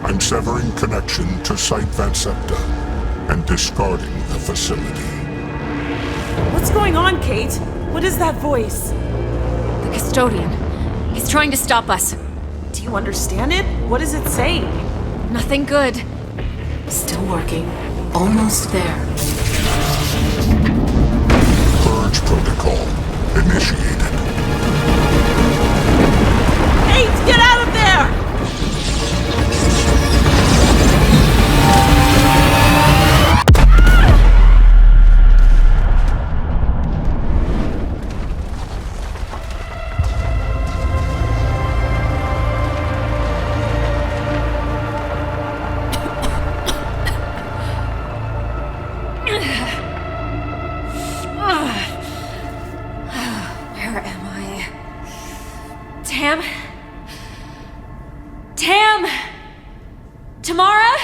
I'm severing connection to Site Vansepta and discarding the facility. What's going on, Kate? What is that voice? The custodian. He's trying to stop us. Do you understand it? What is it saying? Nothing good. Still working. Almost there. Purge protocol initiated. Kate, get out of there! Where am I? Tam? Tam? Tamara?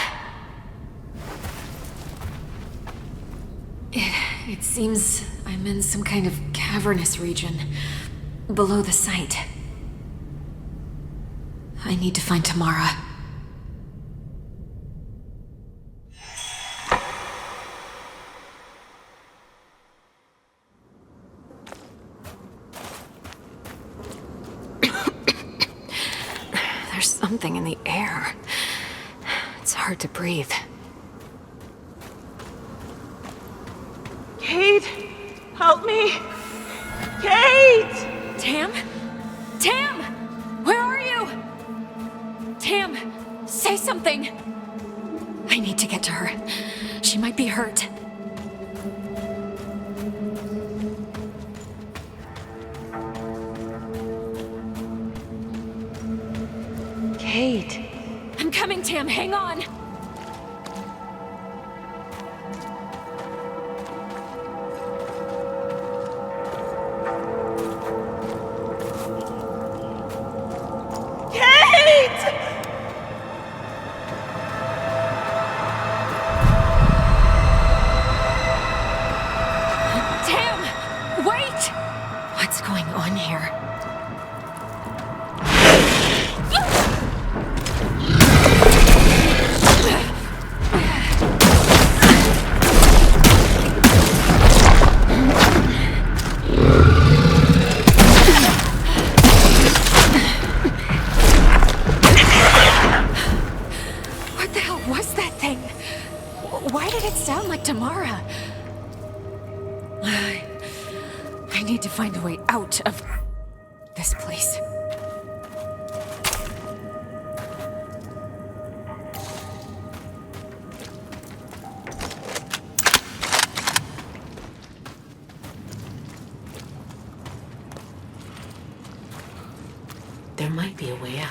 It seems I'm in some kind of cavernous region below the site. I need to find Tamara. There's something in the air. It's hard to breathe. Kate, help me! Kate! Tam? Tam! Where are you? Tam, say something! I need to get to her. She might be hurt. Kate. I'm coming, Tam. Hang on. What's going on here? What the hell was that thing? Why did it sound like Tamara? I need to find a way out of this place. There might be a way out.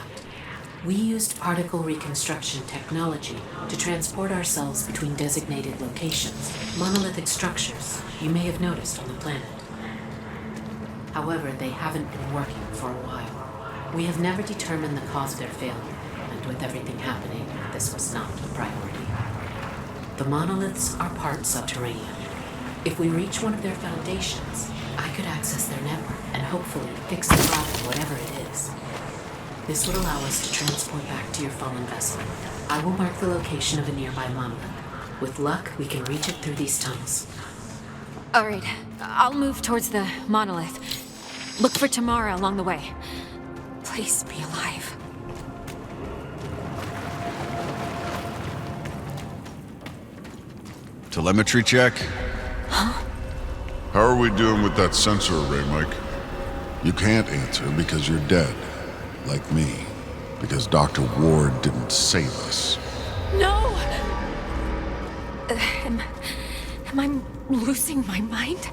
We used particle reconstruction technology to transport ourselves between designated locations, monolithic structures you may have noticed on the planet. However, they haven't been working for a while. We have never determined the cause of their failure, and with everything happening, this was not a priority. The monoliths are part subterranean. If we reach one of their foundations, I could access their network and hopefully fix the problem, whatever it is. This would allow us to transport back to your fallen vessel. I will mark the location of a nearby monolith. With luck, we can reach it through these tunnels. All right, I'll move towards the monolith. Look for Tamara along the way. Please be alive. Telemetry check? Huh? How are we doing with that sensor array, Mike? You can't answer because you're dead. Like me. Because Dr. Ward didn't save us. No! Am I losing my mind?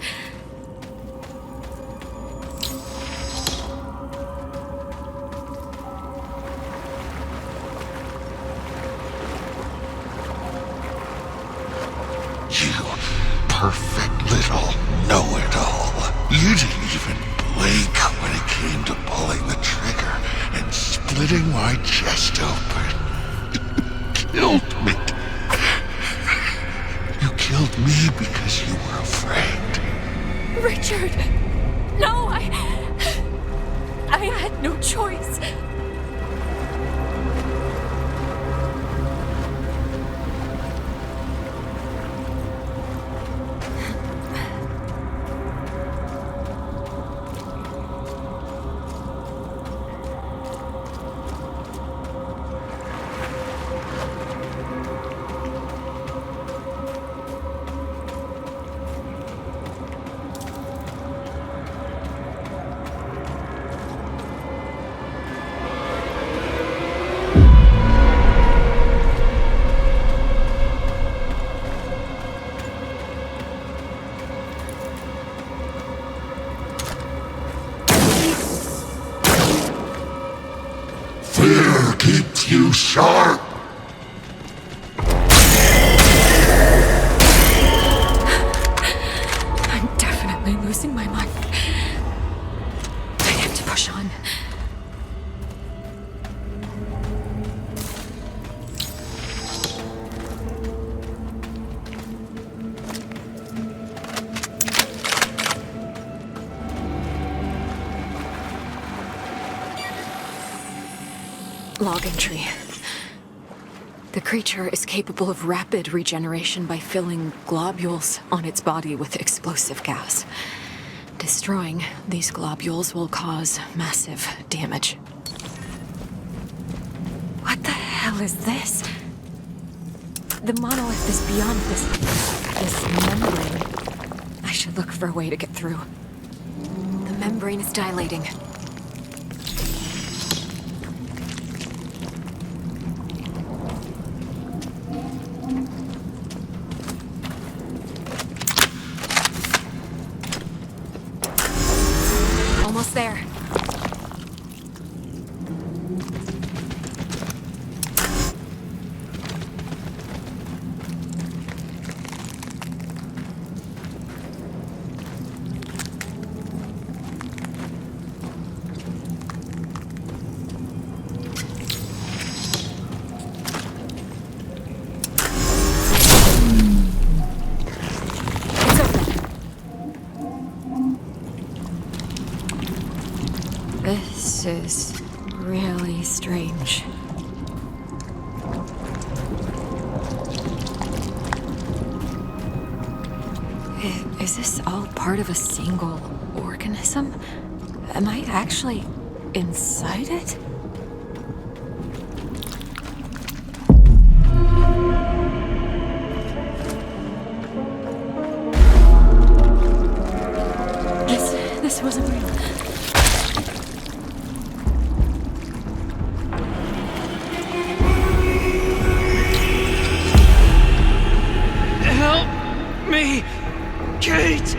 You perfect little know-it-all. You didn't even blink when it came to pulling the trigger and splitting my chest open. You killed me. You killed me because you were afraid. Richard! No, I had no choice. Fear keeps you sharp. I'm definitely losing my mind. I have to push on. Log entry. The creature is capable of rapid regeneration by filling globules on its body with explosive gas. Destroying these globules will cause massive damage. What the hell is this? The monolith is beyond this membrane. I should look for a way to get through. The membrane is dilating. Almost there. This is really strange. Is this all part of a single organism? Am I actually inside it? This wasn't real. Me, Kate!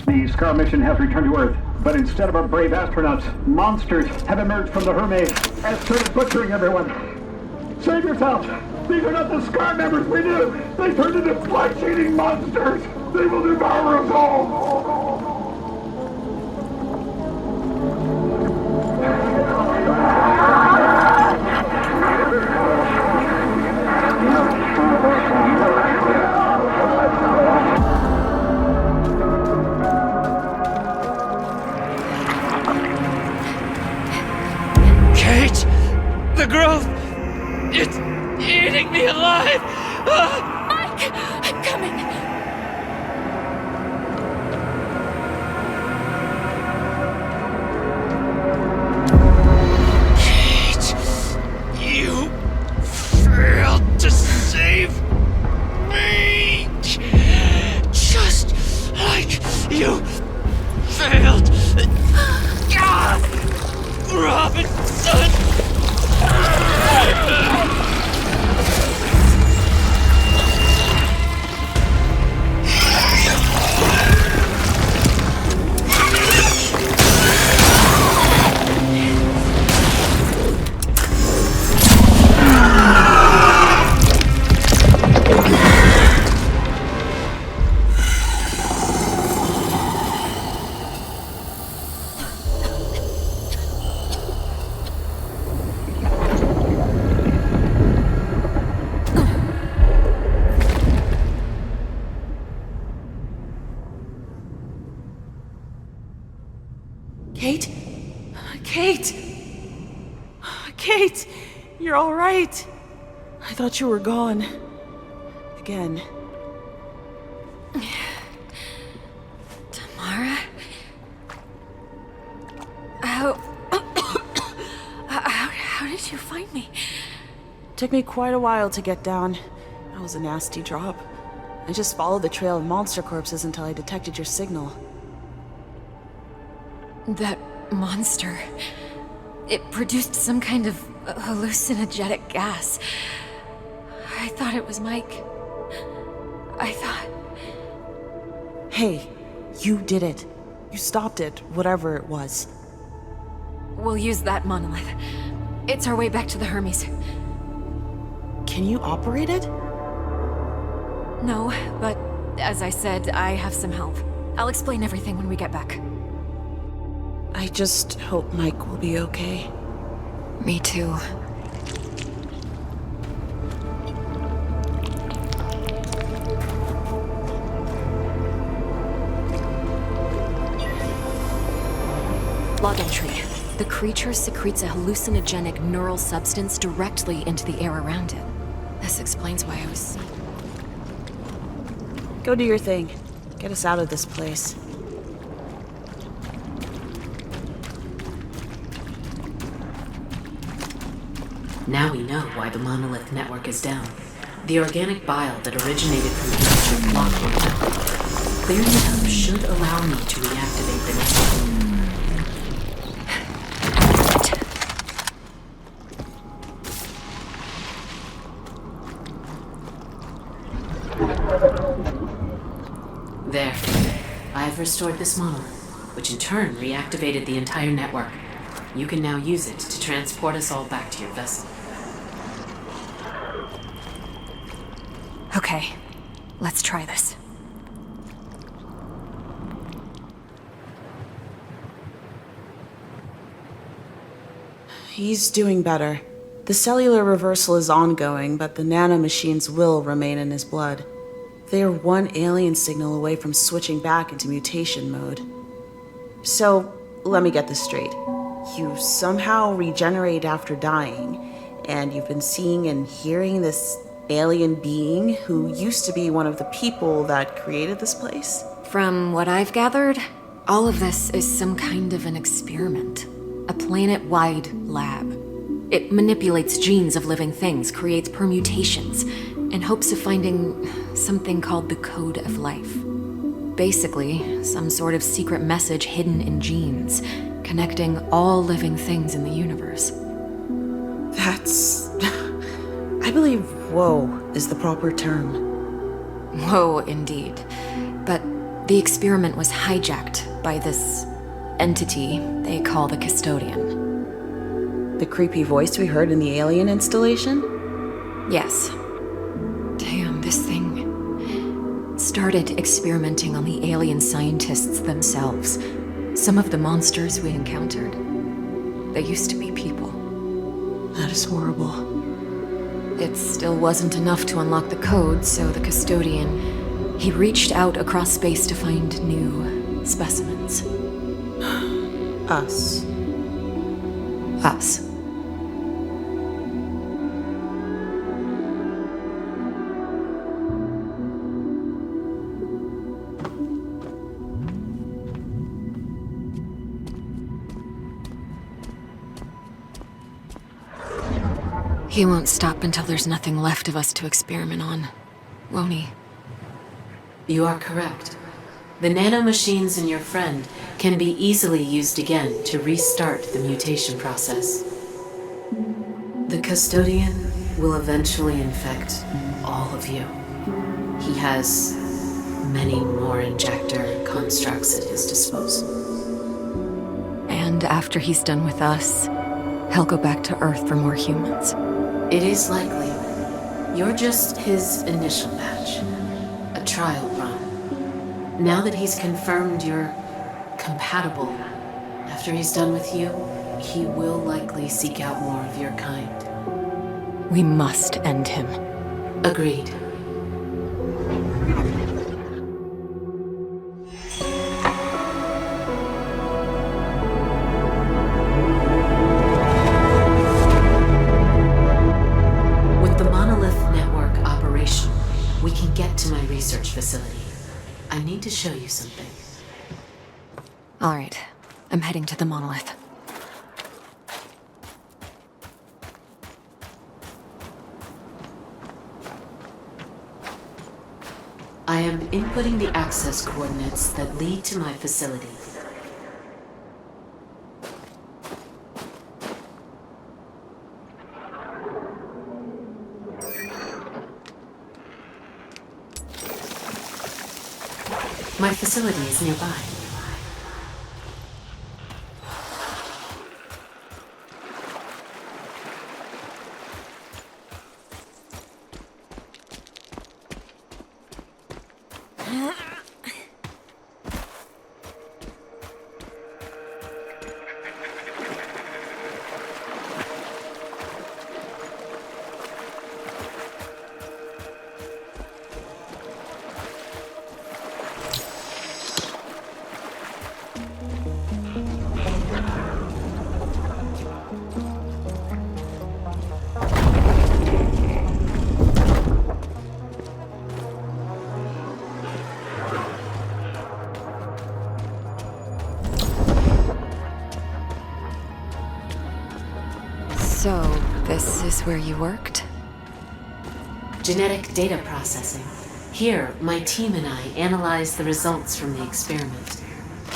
The Scar mission has returned to Earth, but instead of our brave astronauts, monsters have emerged from the Hermes and started butchering everyone. Save yourselves! These are not the Scar members we knew! They turned into flesh-eating monsters! They will devour us all! It's eating me alive! Mike! I'm coming! Kate, you failed to save me! Just like you failed Robinson! Kate? Kate! Kate! You're alright! I thought you were gone. Again. Tamara? How did you find me? Took me quite a while to get down. That was a nasty drop. I just followed the trail of monster corpses until I detected your signal. That monster. It produced some kind of hallucinogenic gas. I thought it was Mike. I thought... Hey, you did it. You stopped it, whatever it was. We'll use that monolith. It's our way back to the Hermes. Can you operate it? No, but as I said, I have some help. I'll explain everything when we get back. I just hope Mike will be okay. Me too. Log entry. The creature secretes a hallucinogenic neural substance directly into the air around it. This explains why I was... Go do your thing. Get us out of this place. Now we know why the monolith network is down. The organic bile that originated from the creature blocked the network. Clearing it up should allow me to reactivate the network. There. I've restored this monolith, which in turn reactivated the entire network. You can now use it to transport us all back to your vessel. Okay, let's try this. He's doing better. The cellular reversal is ongoing, but the nanomachines will remain in his blood. They are one alien signal away from switching back into mutation mode. So, let me get this straight. You somehow regenerate after dying, and you've been seeing and hearing this alien being who used to be one of the people that created this place? From what I've gathered, all of this is some kind of an experiment. A planet-wide lab. It manipulates genes of living things, creates permutations, in hopes of finding something called the Code of Life. Basically, some sort of secret message hidden in genes, connecting all living things in the universe. That's... I believe "whoa" is the proper term. Whoa, indeed. But the experiment was hijacked by this entity they call the Custodian. The creepy voice we heard in the alien installation? Yes. Damn, this thing started experimenting on the alien scientists themselves. Some of the monsters we encountered, they used to be people. That is horrible. It still wasn't enough to unlock the code, so the Custodian, he reached out across space to find new specimens. Us. Us. He won't stop until there's nothing left of us to experiment on, won't he? You are correct. The nanomachines in your friend can be easily used again to restart the mutation process. The custodian will eventually infect all of you. He has many more injector constructs at his disposal. And after he's done with us, he'll go back to Earth for more humans. It is likely. You're just his initial batch. A trial run. Now that he's confirmed you're compatible, after he's done with you, he will likely seek out more of your kind. We must end him. Agreed. With the monolith network operational, we can get to my research facility. I need to show you something. All right, I'm heading to the monolith. I am inputting the access coordinates that lead to my facility. My facility is nearby. So, this is where you worked? Genetic data processing. Here, my team and I analyzed the results from the experiment.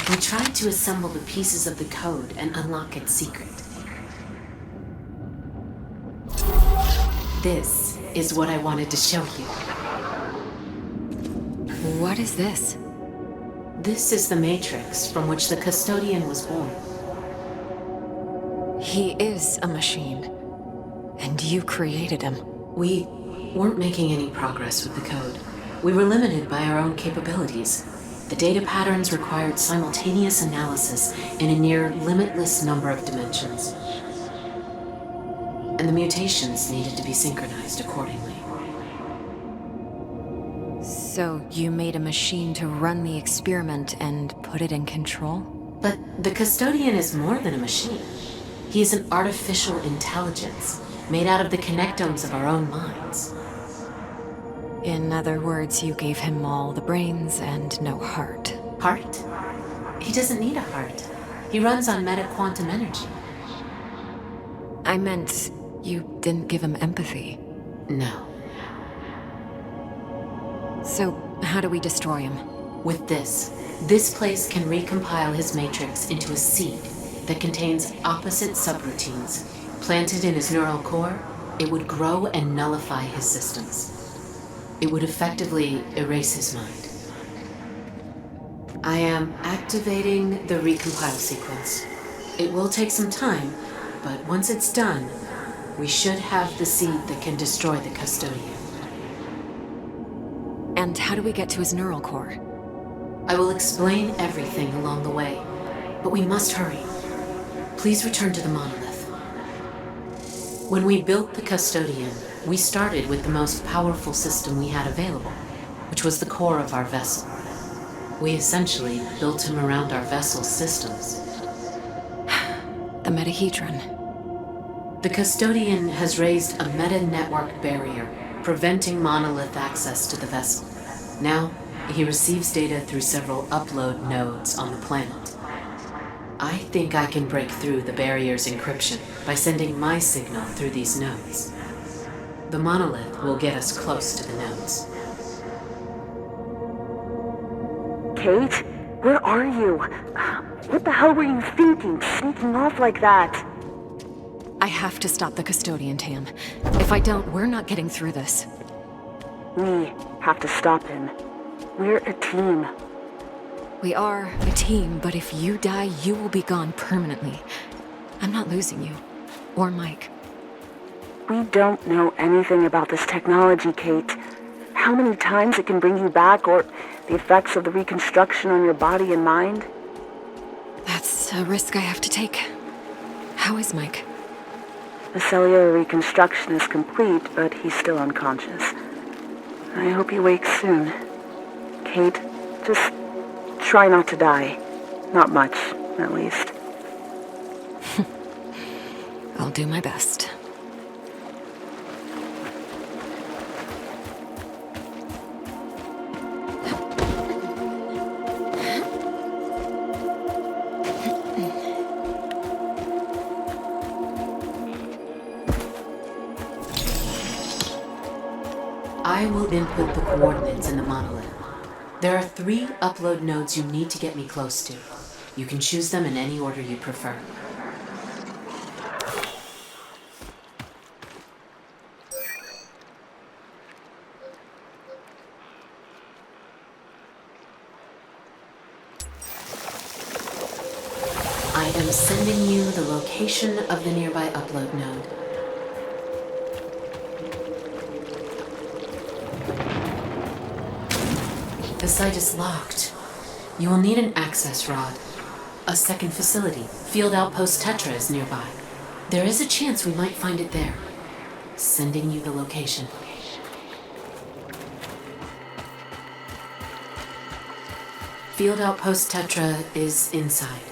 We tried to assemble the pieces of the code and unlock its secret. This is what I wanted to show you. What is this? This is the matrix from which the custodian was born. He is a machine. And you created him. We weren't making any progress with the code. We were limited by our own capabilities. The data patterns required simultaneous analysis in a near limitless number of dimensions. And the mutations needed to be synchronized accordingly. So you made a machine to run the experiment and put it in control? But the custodian is more than a machine. He is an artificial intelligence made out of the connectomes of our own minds. In other words, you gave him all the brains and no heart. Heart? He doesn't need a heart. He runs on meta-quantum energy. I meant you didn't give him empathy. No. So how do we destroy him? With this. This place can recompile his matrix into a seed that contains opposite subroutines. Planted in his neural core, it would grow and nullify his systems. It would effectively erase his mind. I am activating the recompile sequence. It will take some time, but once it's done, we should have the seed that can destroy the custodian. And how do we get to his neural core? I will explain everything along the way, but we must hurry. Please return to the monolith. When we built the custodian, we started with the most powerful system we had available, which was the core of our vessel. We essentially built him around our vessel's systems. The metahedron. The custodian has raised a meta-network barrier, preventing monolith access to the vessel. Now, he receives data through several upload nodes on the planet. I think I can break through the barrier's encryption by sending my signal through these nodes. The monolith will get us close to the nodes. Kate? Where are you? What the hell were you thinking, sneaking off like that? I have to stop the custodian, Tam. If I don't, we're not getting through this. We have to stop him. We're a team. We are a team, but if you die, you will be gone permanently. I'm not losing you. Or Mike. We don't know anything about this technology, Kate. How many times it can bring you back, or the effects of the reconstruction on your body and mind? That's a risk I have to take. How is Mike? The cellular reconstruction is complete, but he's still unconscious. I hope he wakes soon. Kate, just try not to die. Not much, at least. I'll do my best. I will input the coordinates in the monolith. There are 3 upload nodes you need to get me close to. You can choose them in any order you prefer. I am sending you the location of the nearby upload node. The site is locked. You will need an access rod. A second facility, Field Outpost Tetra, is nearby. There is a chance we might find it there. Sending you the location. Field Outpost Tetra is inside.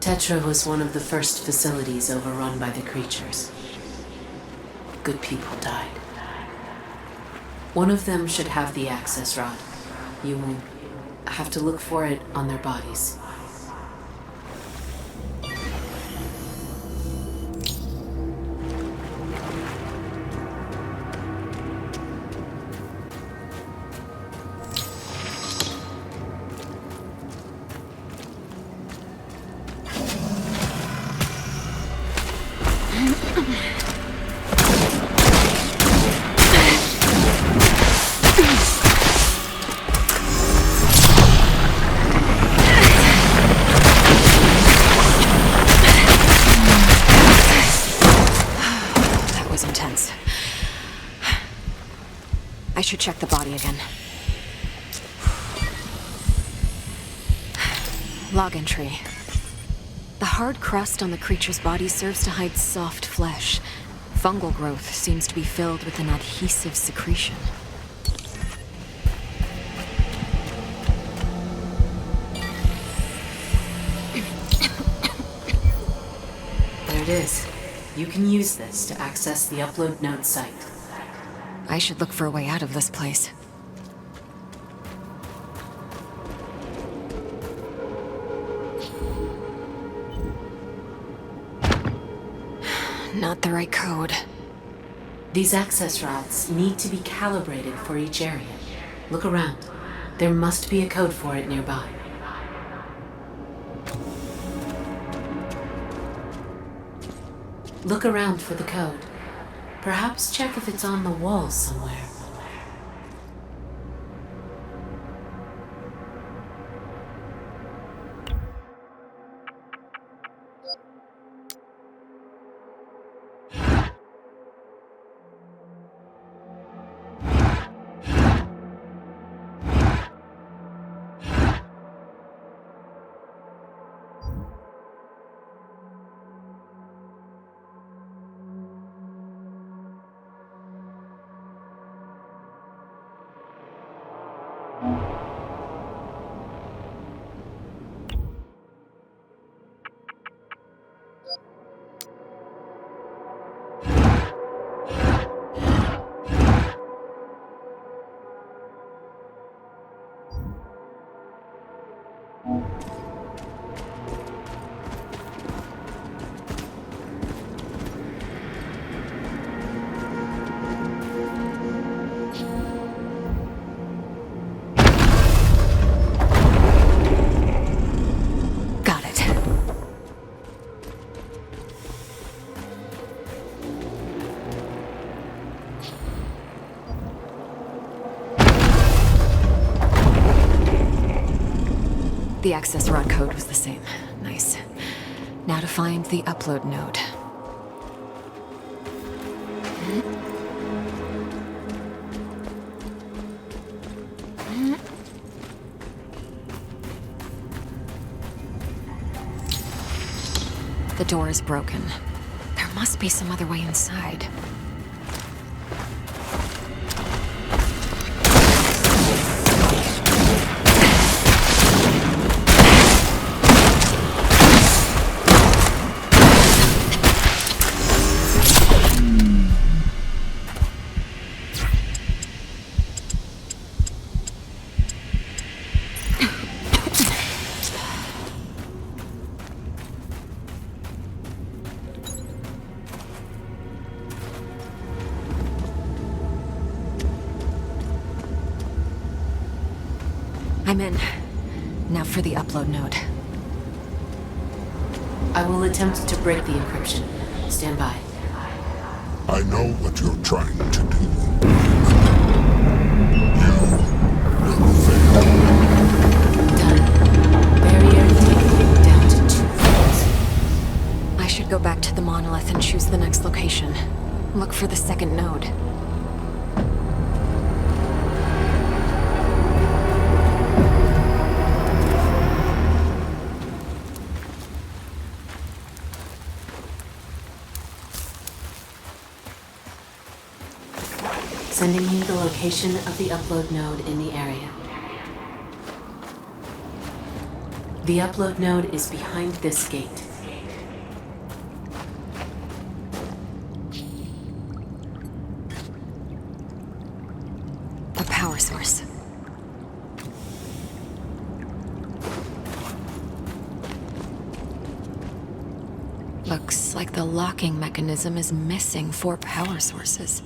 Tetra was one of the first facilities overrun by the creatures. Good people died. One of them should have the access rod. You will have to look for it on their bodies. I should check the body again. Log entry. The hard crust on the creature's body serves to hide soft flesh. Fungal growth seems to be filled with an adhesive secretion. There it is. You can use this to access the upload node site. I should look for a way out of this place. Not the right code. These access routes need to be calibrated for each area. Look around. There must be a code for it nearby. Look around for the code. Perhaps check if it's on the wall somewhere. The access rod code was the same. Nice. Now to find the upload node. The door is broken. There must be some other way inside. I'm in. Now for the upload node. I will attempt to break the encryption. Stand by. I know what you're trying to do. You will fail. Done. Barrier taken down to 2 volts. I should go back to the monolith and choose the next location. Look for the second node. Sending you the location of the upload node in the area. The upload node is behind this gate. A power source. Looks like the locking mechanism is missing 4 power sources.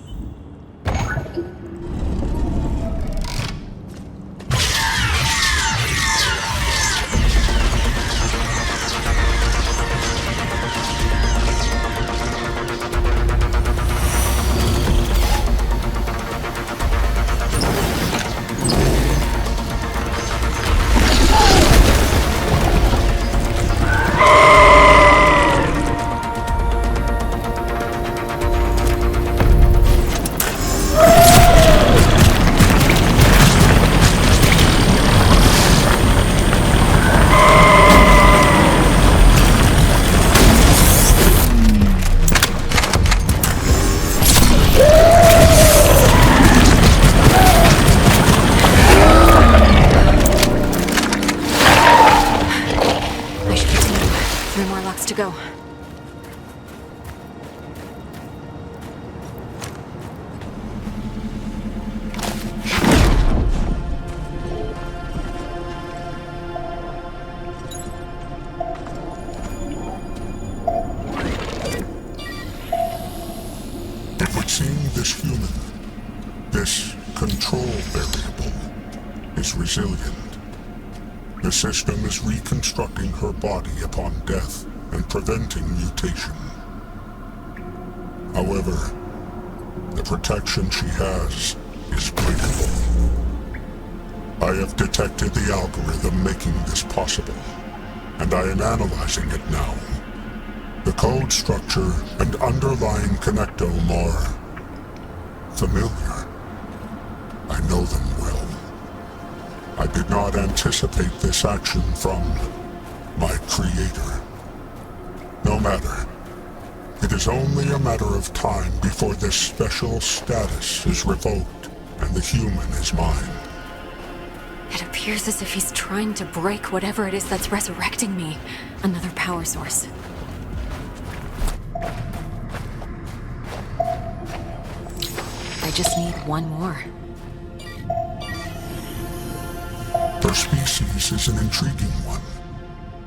To go. It would seem this human, this control variable, is resilient. The system is reconstructing her body upon death and preventing mutation. However, the protection she has is breakable. I have detected the algorithm making this possible, and I am analyzing it now. The code structure and underlying connectome are familiar. I know them well. I did not anticipate this action from my creator. No matter. It is only a matter of time before this special status is revoked and the human is mine. It appears as if he's trying to break whatever it is that's resurrecting me. Another power source. I just need one more. Their species is an intriguing one.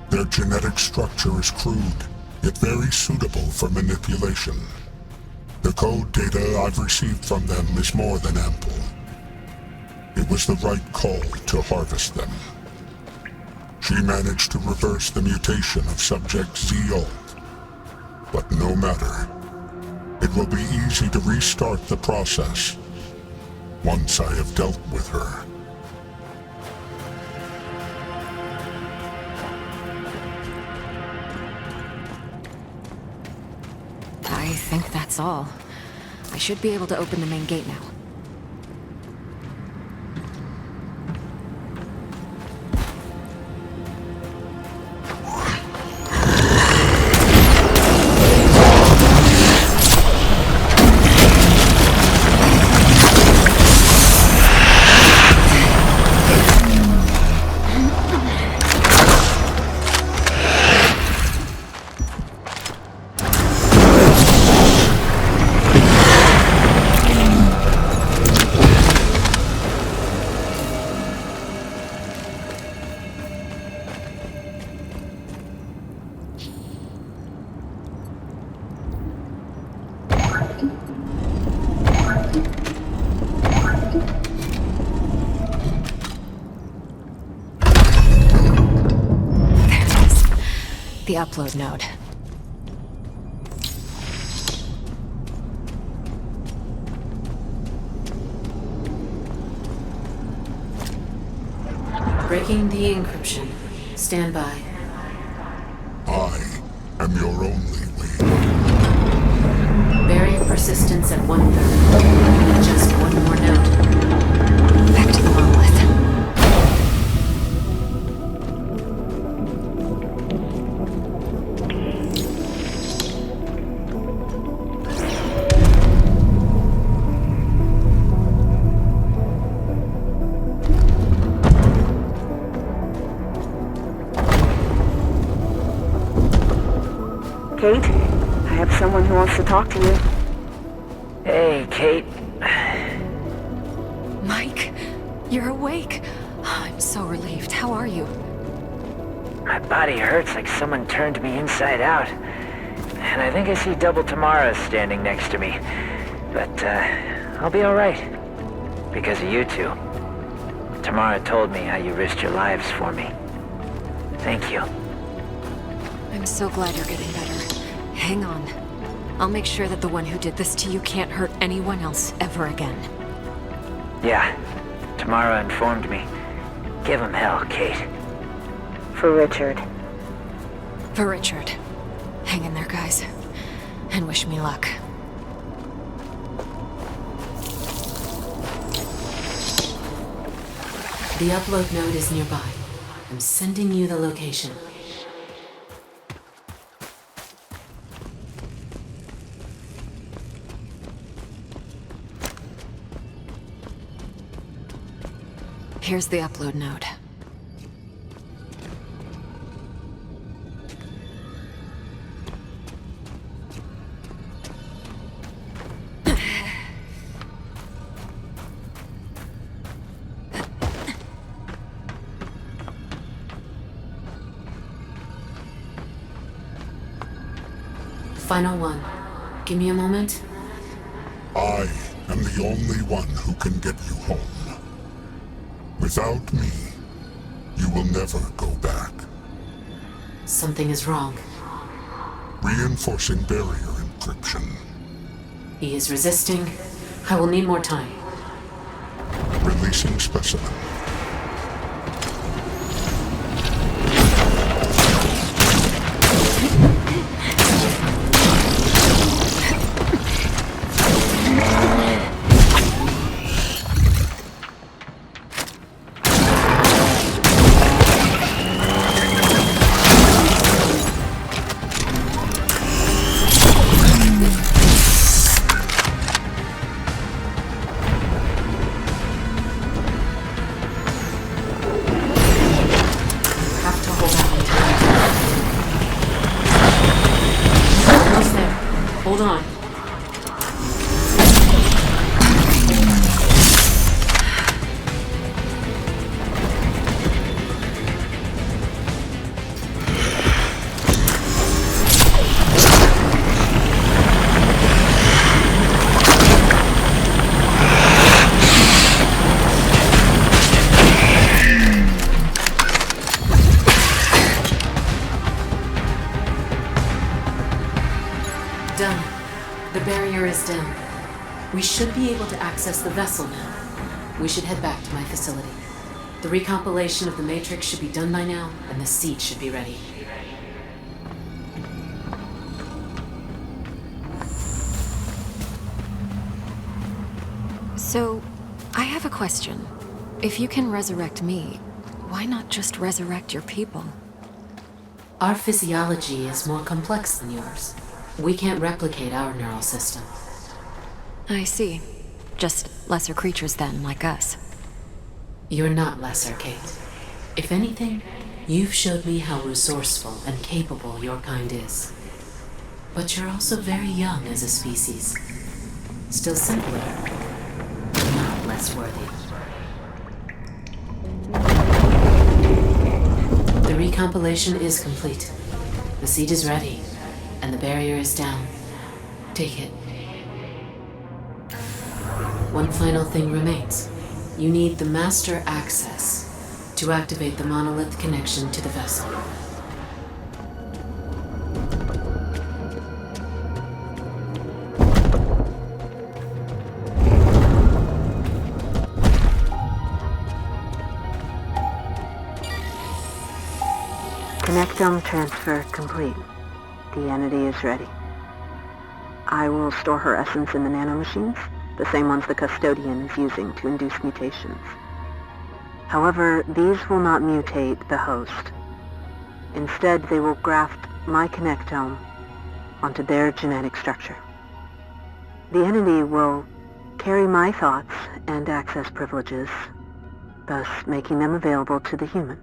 Their genetic structure is crude, yet very suitable for manipulation. The code data I've received from them is more than ample. It was the right call to harvest them. She managed to reverse the mutation of subject Z-Alt. But no matter. It will be easy to restart the process once I have dealt with her. I think that's all. I should be able to open the main gate now. The upload node. Breaking the encryption. Stand by. I am your only way. Barrier persistence at 1/3. Just one more node. Back to the monolith. Kate, I have someone who wants to talk to you. Hey, Kate. Mike, you're awake. I'm so relieved. How are you? My body hurts like someone turned me inside out. And I think I see double Tamara standing next to me. But, I'll be alright. Because of you two. Tamara told me how you risked your lives for me. Thank you. I'm so glad you're getting better. Hang on. I'll make sure that the one who did this to you can't hurt anyone else ever again. Yeah, Tamara informed me. Give him hell, Kate. For Richard. For Richard. Hang in there, guys. And wish me luck. The upload node is nearby. I'm sending you the location. Here's the upload node. Final one. Give me a moment. I am the only one who can get you home. Without me, you will never go back. Something is wrong. Reinforcing barrier encryption. He is resisting. I will need more time. Releasing specimen. Hold on. Done. The barrier is down. We should be able to access the vessel now. We should head back to my facility. The recompilation of the Matrix should be done by now, and the seed should be ready. So, I have a question. If you can resurrect me, why not just resurrect your people? Our physiology is more complex than yours. We can't replicate our neural system. I see. Just lesser creatures then, like us. You're not lesser, Kate. If anything, you've showed me how resourceful and capable your kind is. But you're also very young as a species. Still simpler, but not less worthy. The recompilation is complete. The seed is ready, and the barrier is down. Take it. One final thing remains. You need the master access to activate the monolith connection to the vessel. Connectome transfer complete. The entity is ready. I will store her essence in the nanomachines, the same ones the custodian is using to induce mutations. However, these will not mutate the host. Instead, they will graft my connectome onto their genetic structure. The entity will carry my thoughts and access privileges, thus making them available to the human.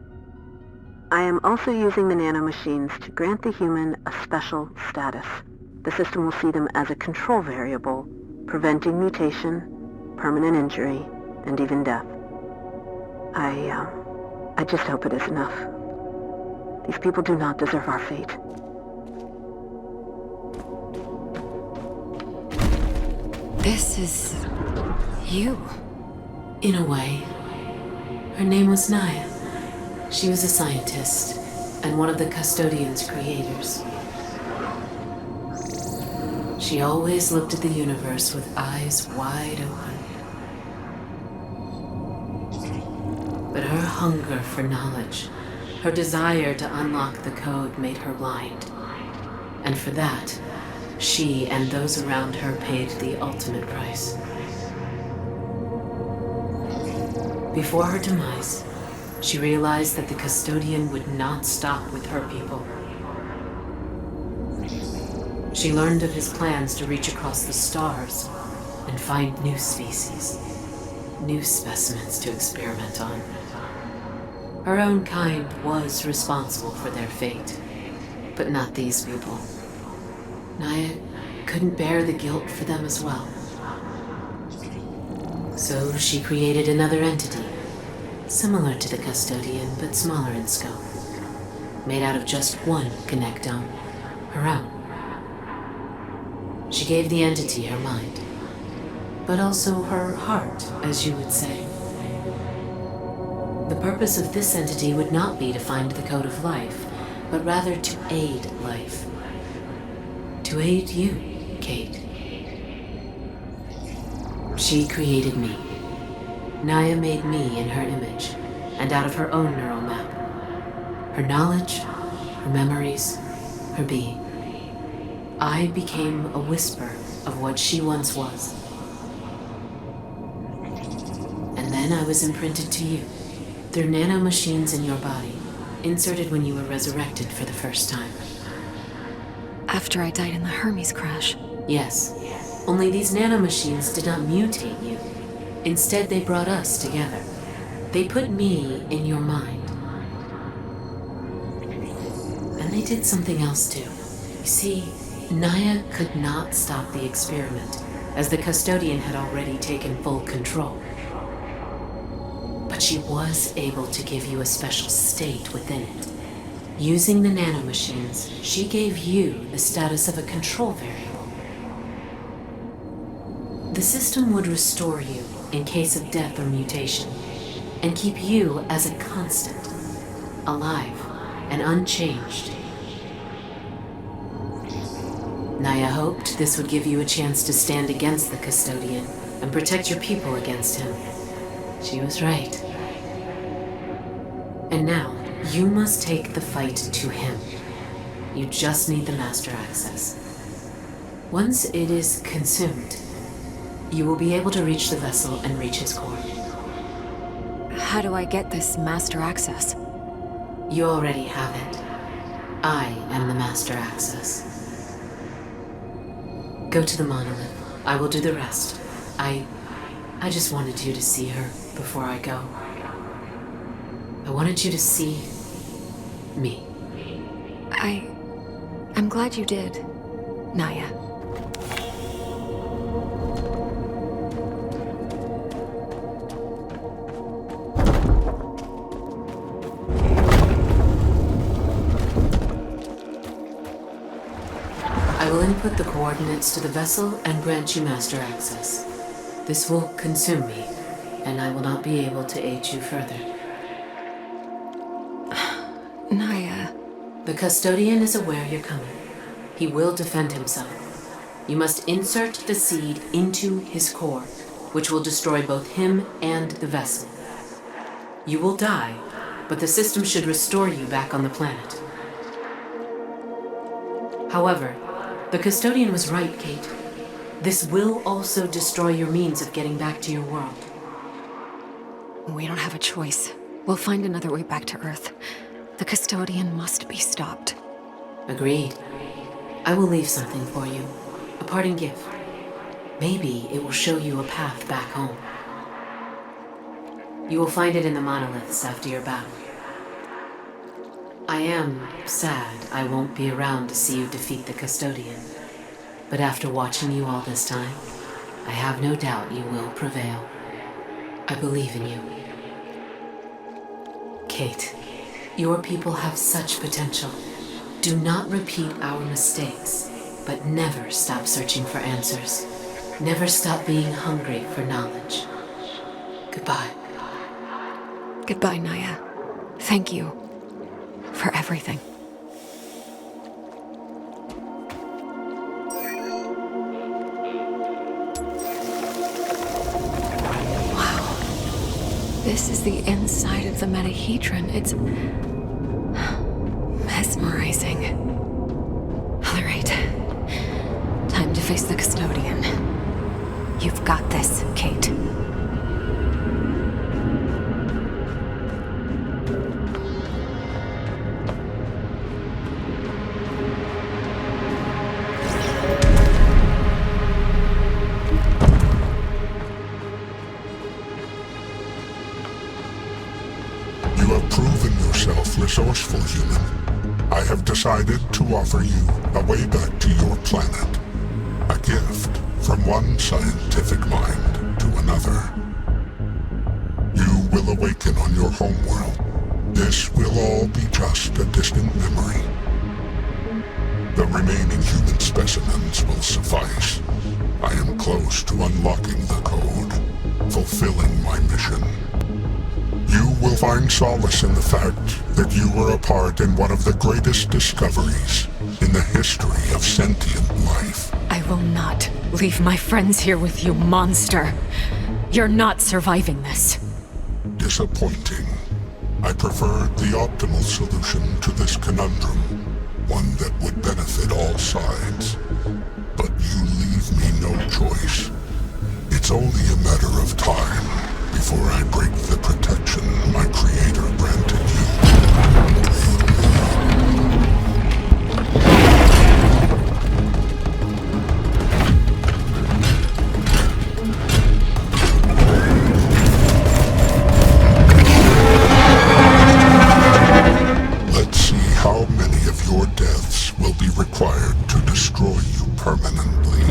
I am also using the nanomachines to grant the human a special status. The system will see them as a control variable, preventing mutation, permanent injury, and even death. I just hope it is enough. These people do not deserve our fate. This is... you. In a way. Her name was Naya. She was a scientist, and one of the custodian's creators. She always looked at the universe with eyes wide open. But her hunger for knowledge, her desire to unlock the code made her blind. And for that, she and those around her paid the ultimate price. Before her demise, she realized that the custodian would not stop with her people. She learned of his plans to reach across the stars and find new species, new specimens to experiment on. Her own kind was responsible for their fate, but not these people. Naya couldn't bear the guilt for them as well. So she created another entity, similar to the custodian, but smaller in scope, made out of just one connectome, her own. She gave the entity her mind, but also her heart, as you would say. The purpose of this entity would not be to find the code of life, but rather to aid life. To aid you, Kate. She created me. Naya made me in her image, and out of her own neural map. Her knowledge, her memories, her being. I became a whisper of what she once was. And then I was imprinted to you, through nanomachines in your body, inserted when you were resurrected for the first time. After I died in the Hermes crash. Yes, only these nanomachines did not mutate you. Instead, they brought us together. They put me in your mind. And they did something else too. You see, Naya could not stop the experiment, as the custodian had already taken full control. But she was able to give you a special state within it. Using the nanomachines, she gave you the status of a control variable. The system would restore you in case of death or mutation, and keep you as a constant, alive and unchanged. Naya hoped this would give you a chance to stand against the custodian and protect your people against him. She was right. And now, you must take the fight to him. You just need the master access. Once it is consumed, You will be able to reach the vessel and reach his core. How do I get this master access? You already have it. I am the master access. Go to the monolith. I will do the rest. I just wanted you to see her before I go. I wanted you to see me. I'm glad you did, Naya. I will input the coordinates to the vessel and grant you master access. This will consume me, and I will not be able to aid you further. Naya. The custodian is aware you're coming. He will defend himself. You must insert the seed into his core, which will destroy both him and the vessel. You will die, but the system should restore you back on the planet. However, the custodian was right, Kate. This will also destroy your means of getting back to your world. We don't have a choice. We'll find another way back to Earth. The custodian must be stopped. Agreed. I will leave something for you. A parting gift. Maybe it will show you a path back home. You will find it in the monoliths after your battle. I am sad I won't be around to see you defeat the custodian. But after watching you all this time, I have no doubt you will prevail. I believe in you. Kate, your people have such potential. Do not repeat our mistakes, but never stop searching for answers. Never stop being hungry for knowledge. Goodbye. Goodbye, Naya. Thank you for everything. Wow. This is the inside of the metahedron. It's mesmerizing. All right. Time to face the custodian. You've got this, Kate. Resourceful human, I have decided to offer you a way back to your planet. A gift from one scientific mind to another. You will awaken on your homeworld. This will all be just a distant memory. The remaining human specimens will suffice. I am close to unlocking the code, fulfilling my mission. You will find solace in the fact that you were a part in one of the greatest discoveries in the history of sentient life. I will not leave my friends here with you, monster. You're not surviving this. Disappointing. I preferred the optimal solution to this conundrum, one that would benefit all sides. But you leave me no choice. It's only a matter of time before I break the protection my creator granted you. Let's see how many of your deaths will be required to destroy you permanently.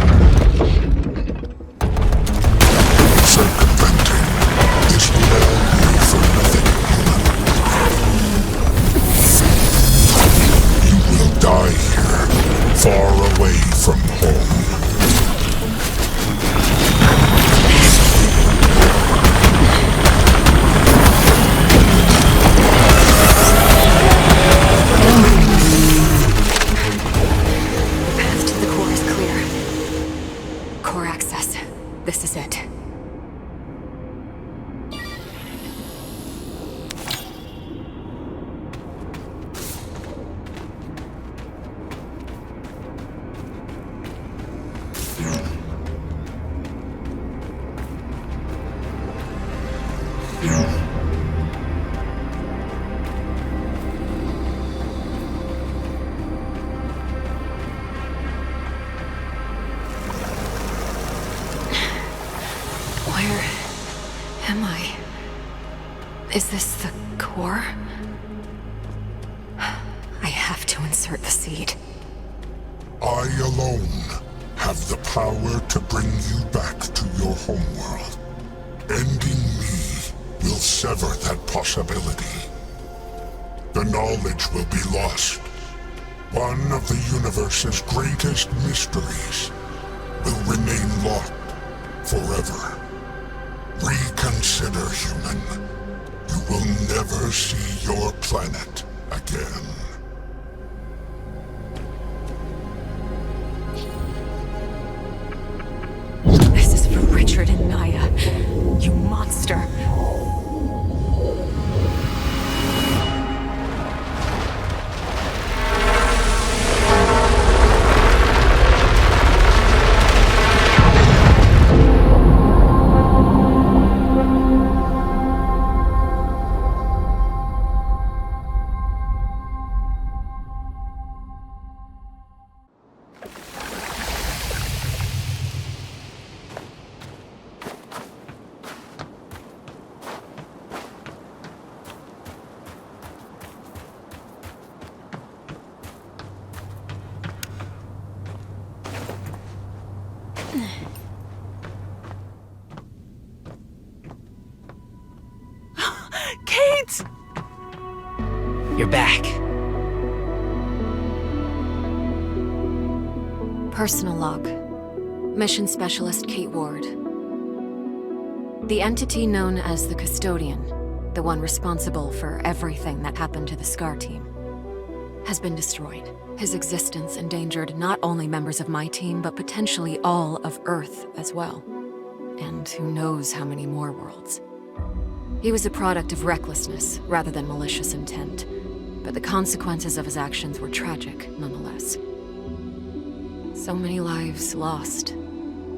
Circumventing this will all be for nothing, human. You will die here, far away from home. The path to the core is clear. Core access. This is it. Where am I? Is this the core? I have to insert the seed. I alone have the power to bring you back to your homeworld. Ending me will sever that possibility. The knowledge will be lost. One of the universe's greatest mysteries will remain locked forever. Reconsider, human. You will never see your planet again. This is for Richard and Naya. You monster. Kate! You're back. Personal log. Mission Specialist Кейт Уорд. The entity known as the Custodian, the one responsible for everything that happened to the SCAR team, has been destroyed. His existence endangered not only members of my team, but potentially all of Earth as well. And who knows how many more worlds. He was a product of recklessness rather than malicious intent, but the consequences of his actions were tragic nonetheless. So many lives lost,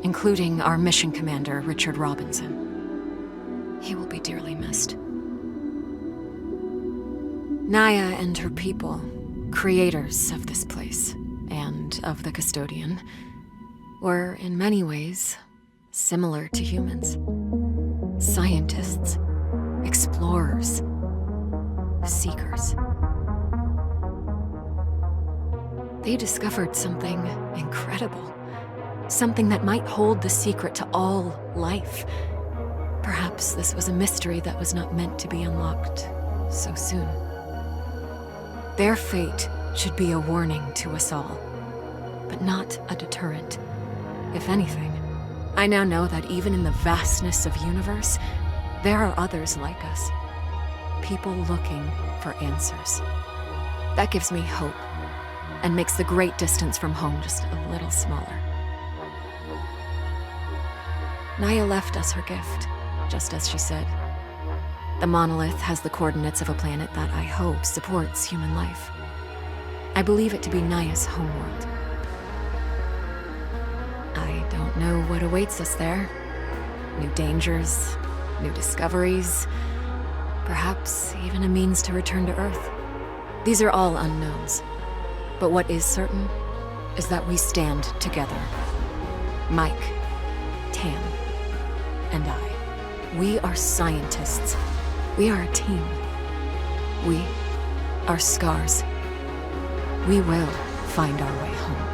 including our mission commander, Richard Robinson. He will be dearly missed. Naya and her people, creators of this place, and of the Custodian, were in many ways similar to humans. Scientists, explorers, seekers. They discovered something incredible. Something that might hold the secret to all life. Perhaps this was a mystery that was not meant to be unlocked so soon. Their fate should be a warning to us all, but not a deterrent. If anything, I now know that even in the vastness of universe, there are others like us. People looking for answers. That gives me hope, and makes the great distance from home just a little smaller. Naya left us her gift, just as she said. The monolith has the coordinates of a planet that I hope supports human life. I believe it to be Naya's homeworld. I don't know what awaits us there. New dangers, new discoveries, perhaps even a means to return to Earth. These are all unknowns. But what is certain is that we stand together. Mike, Tam, and I. We are scientists. We are a team. We are Scars. We will find our way home.